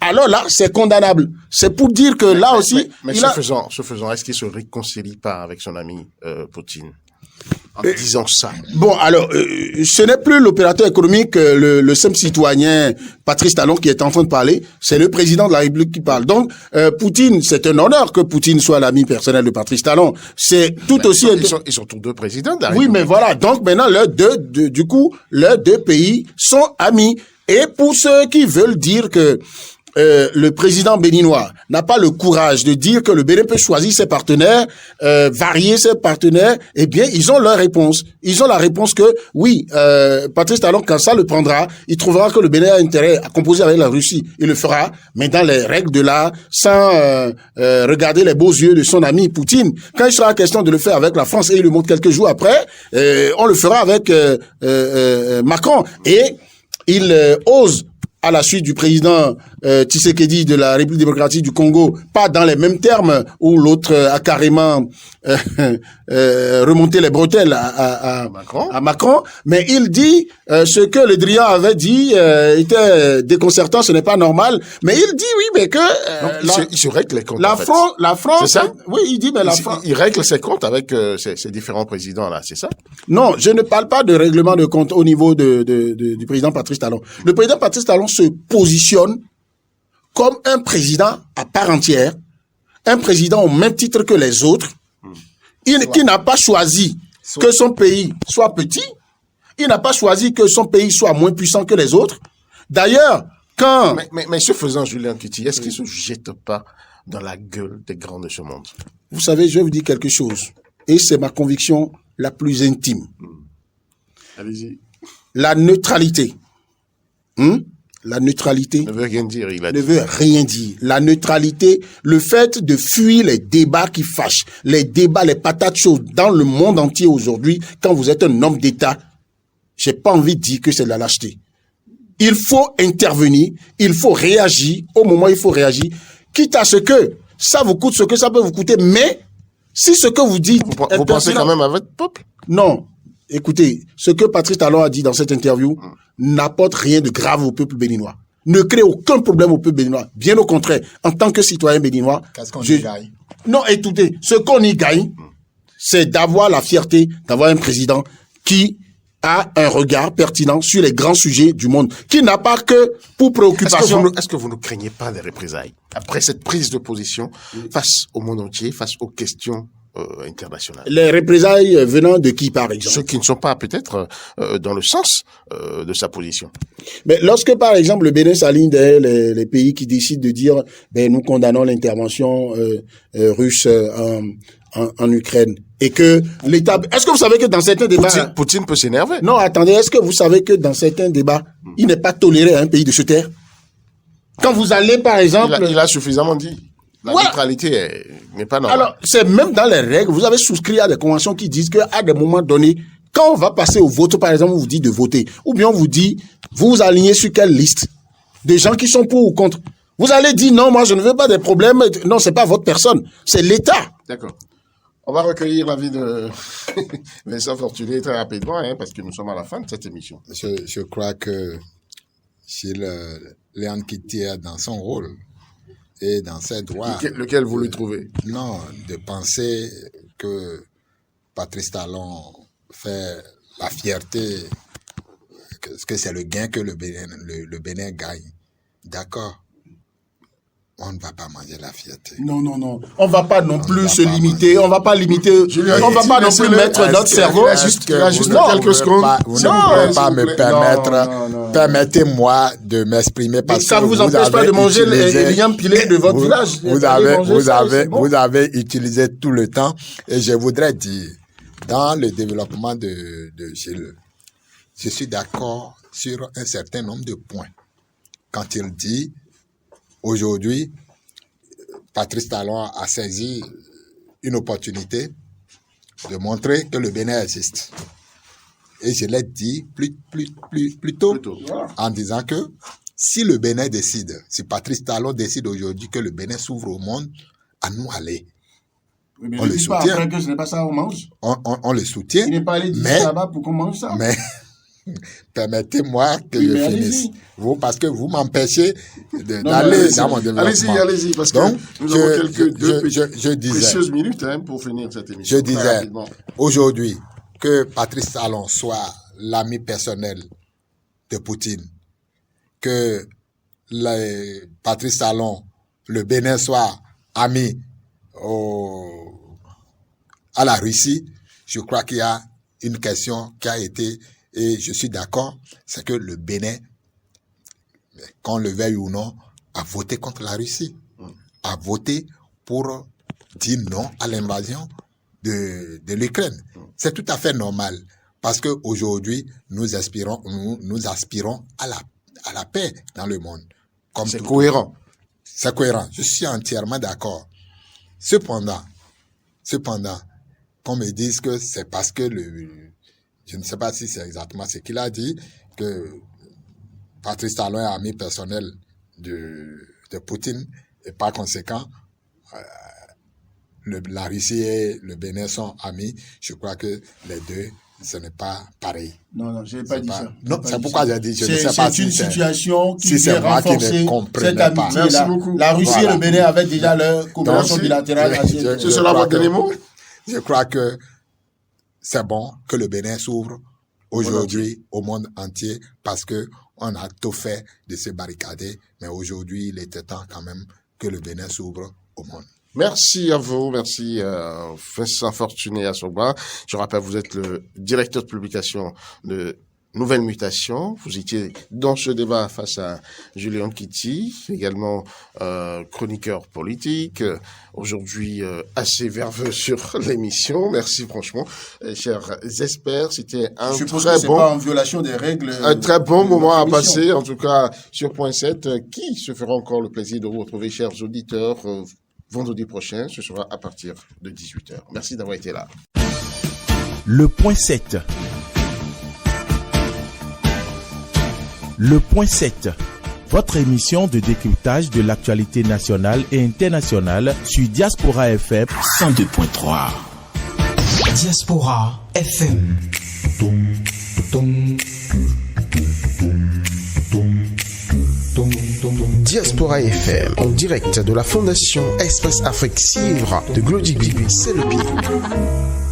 S4: alors là, c'est condamnable. C'est pour dire que là aussi...
S2: Mais ce faisant, est-ce qu'il se réconcilie pas avec son ami Poutine en disant ça?
S4: Bon, alors, ce n'est plus l'opérateur économique, le simple citoyen Patrice Talon qui est en train de parler, c'est le président de la République qui parle. Donc, Poutine, c'est un honneur que Poutine soit l'ami personnel de Patrice Talon. C'est tout aussi...
S2: Ils sont tous deux présidents de la République.
S4: Oui, mais voilà. Donc, maintenant, leurs deux pays sont amis. Et pour ceux qui veulent dire que le président béninois n'a pas le courage de dire que le Bénin peut choisir ses partenaires, varier ses partenaires, eh bien, ils ont leur réponse. Ils ont la réponse que, oui, Patrice Talon, quand ça le prendra, il trouvera que le Bénin a intérêt à composer avec la Russie. Il le fera, mais dans les règles de l'art, sans regarder les beaux yeux de son ami Poutine. Quand il sera question de le faire avec la France, et il le montre quelques jours après, on le fera avec Macron. Et il ose, à la suite du président Tshisekedi de la République démocratique du Congo, pas dans les mêmes termes où l'autre a carrément remonté les bretelles à Macron, mais il dit ce que Le Drian avait dit était déconcertant, ce n'est pas normal, mais il dit oui, mais que
S2: il se règle les comptes.
S4: La France,
S2: c'est ça?
S4: Oui, il dit mais la France,
S2: il règle ses comptes avec ces différents présidents là, c'est ça?
S4: Non, je ne parle pas de règlement de compte au niveau du président Patrice Talon. Le président Patrice Talon se positionne comme un président à part entière, un président au même titre que les autres, qui n'a pas choisi que son pays soit petit, il n'a pas choisi que son pays soit moins puissant que les autres. D'ailleurs, quand...
S2: Mais ce faisant, Julien Kuti, est-ce qu'il ne se jette pas dans la gueule des grands de ce monde?
S4: Vous savez, je vais vous dire quelque chose, et c'est ma conviction la plus intime.
S2: Allez-y.
S4: La neutralité. La neutralité
S2: Ne veut rien dire, il a
S4: ne
S2: dit.
S4: veut rien dire. La neutralité, le fait de fuir les débats qui fâchent, les débats, les patates chaudes dans le monde entier aujourd'hui, quand vous êtes un homme d'État, j'ai pas envie de dire que c'est de la lâcheté. Il faut intervenir, il faut réagir, au moment où il faut réagir, quitte à ce que ça vous coûte ce que ça peut vous coûter, mais si ce que vous dites...
S2: Vous pensez quand même à votre peuple?
S4: Non. Écoutez, ce que Patrice Talon a dit dans cette interview n'apporte rien de grave au peuple béninois. Ne crée aucun problème au peuple béninois. Bien au contraire, en tant que citoyen béninois...
S5: Qu'est-ce qu'on y gagne?
S4: Non, écoutez, ce qu'on y gagne, c'est d'avoir la fierté d'avoir un président qui a un regard pertinent sur les grands sujets du monde, qui n'a pas que pour préoccupation...
S2: Est-ce que vous ne craignez pas des représailles après cette prise de position face au monde entier, face aux questions internationales?
S4: Les représailles venant de qui, par exemple?
S2: Ceux qui ne sont pas peut-être dans le sens de sa position.
S4: Mais lorsque, par exemple, le Bénin s'aligne derrière les pays qui décident de dire nous condamnons l'intervention russe en Ukraine, et que l'État... Est-ce que vous savez que dans certains débats...
S2: Poutine peut s'énerver.
S4: Non, attendez, est-ce que vous savez que dans certains débats, il n'est pas toléré à un pays de se taire? Quand vous allez, par exemple...
S2: Il a suffisamment dit. La neutralité n'est pas normale.
S4: Alors, c'est même dans les règles, vous avez souscrit à des conventions qui disent qu'à des moments donnés, quand on va passer au vote, par exemple, on vous dit de voter, ou bien on vous dit, vous vous alignez sur quelle liste? Des gens qui sont pour ou contre. Vous allez dire, non, moi je ne veux pas des problèmes. Non, c'est pas votre personne, c'est l'État.
S2: D'accord. On va recueillir l'avis de Vincent Fortuné très rapidement, parce que nous sommes à la fin de cette émission.
S5: Je crois que Gilles Léon Kitty est dans son rôle et dans ses droits.
S2: Lequel vous lui trouvez?
S5: Non, de penser que Patrice Talon fait la fierté, que c'est le gain que le Bénin gagne. D'accord. On ne va pas manger la fierté.
S4: Non. On va pas non plus se limiter. On va pas limiter. On va pas non plus mettre notre cerveau.
S2: Juste quelques secondes.
S5: Vous ne pouvez pas me permettre. Permettez-moi de m'exprimer parce que
S4: ça vous empêche pas de manger les liens pilés de votre village.
S5: Vous avez utilisé tout le temps et je voudrais dire, dans le développement de Gilles, je suis d'accord sur un certain nombre de points. Quand il dit aujourd'hui, Patrice Talon a saisi une opportunité de montrer que le Bénin existe. Et je l'ai dit plus tôt en disant que si le Bénin décide, si Patrice Talon décide aujourd'hui que le Bénin s'ouvre au monde, à nous aller.
S4: Mais
S5: on le soutient.
S4: Après que ce n'est pas ça, on mange.
S5: On le soutient.
S4: Il n'est pas allé dire là-bas pour qu'on mange ça.
S5: Mais permettez-moi que je finisse. Vous, parce que vous m'empêchez d'aller dans mon développement.
S2: Allez-y, parce que
S5: donc,
S2: nous avons quelques
S5: je disais,
S2: précieuses minutes pour finir cette émission.
S5: Je disais, aujourd'hui, que Patrice Talon soit l'ami personnel de Poutine, que Patrice Talon, le Bénin soit ami à la Russie, je crois qu'il y a une question qui a été, et je suis d'accord, c'est que le Bénin, qu'on le veuille ou non, a voté contre la Russie, a voté pour dire non à l'invasion de l'Ukraine. C'est tout à fait normal, parce qu'aujourd'hui, nous aspirons à la paix dans le monde.
S2: C'est cohérent.
S5: C'est cohérent, je suis entièrement d'accord. Cependant, qu'on me dise que c'est parce que je ne sais pas si c'est exactement ce qu'il a dit, que Patrice Talon est ami personnel de Poutine, et par conséquent, la Russie et le Bénin sont amis. Je crois que les deux, ce n'est pas pareil.
S4: Non, je n'ai pas dit ça.
S5: Non, c'est pourquoi j'ai dit, je ne sais pas si
S4: c'est une situation qui
S5: c'est moi qui ne
S4: cette
S5: comprenais pas.
S4: amitié. La Russie et le Bénin avaient déjà leur coopération bilatérale.
S2: Ce sera votre dernier mot?
S5: Je crois que c'est bon que le Bénin s'ouvre aujourd'hui au monde entier parce que on a tout fait de se barricader, mais aujourd'hui, il était temps quand même que le Bénin s'ouvre au monde.
S2: Merci à vous, merci Vincent Fortuné Assogba. Je rappelle, vous êtes le directeur de publication de nouvelle mutation. Vous étiez dans ce débat face à Julien Kitty, également chroniqueur politique, aujourd'hui assez verveux sur l'émission. Merci franchement, chers experts. C'était un très bon,
S4: pas en violation des règles.
S2: Un très bon moment à passer, en tout cas sur Point 7, qui se fera encore le plaisir de vous retrouver, chers auditeurs, vendredi prochain. Ce sera à partir de 18h. Merci d'avoir été là.
S3: Le Point 7. Le Point 7, votre émission de décryptage de l'actualité nationale et internationale sur Diaspora FM
S1: 102.3. Diaspora FM. Diaspora FM, en direct de la Fondation Espace Afrique Civre de Glody Bibi, c'est le pays.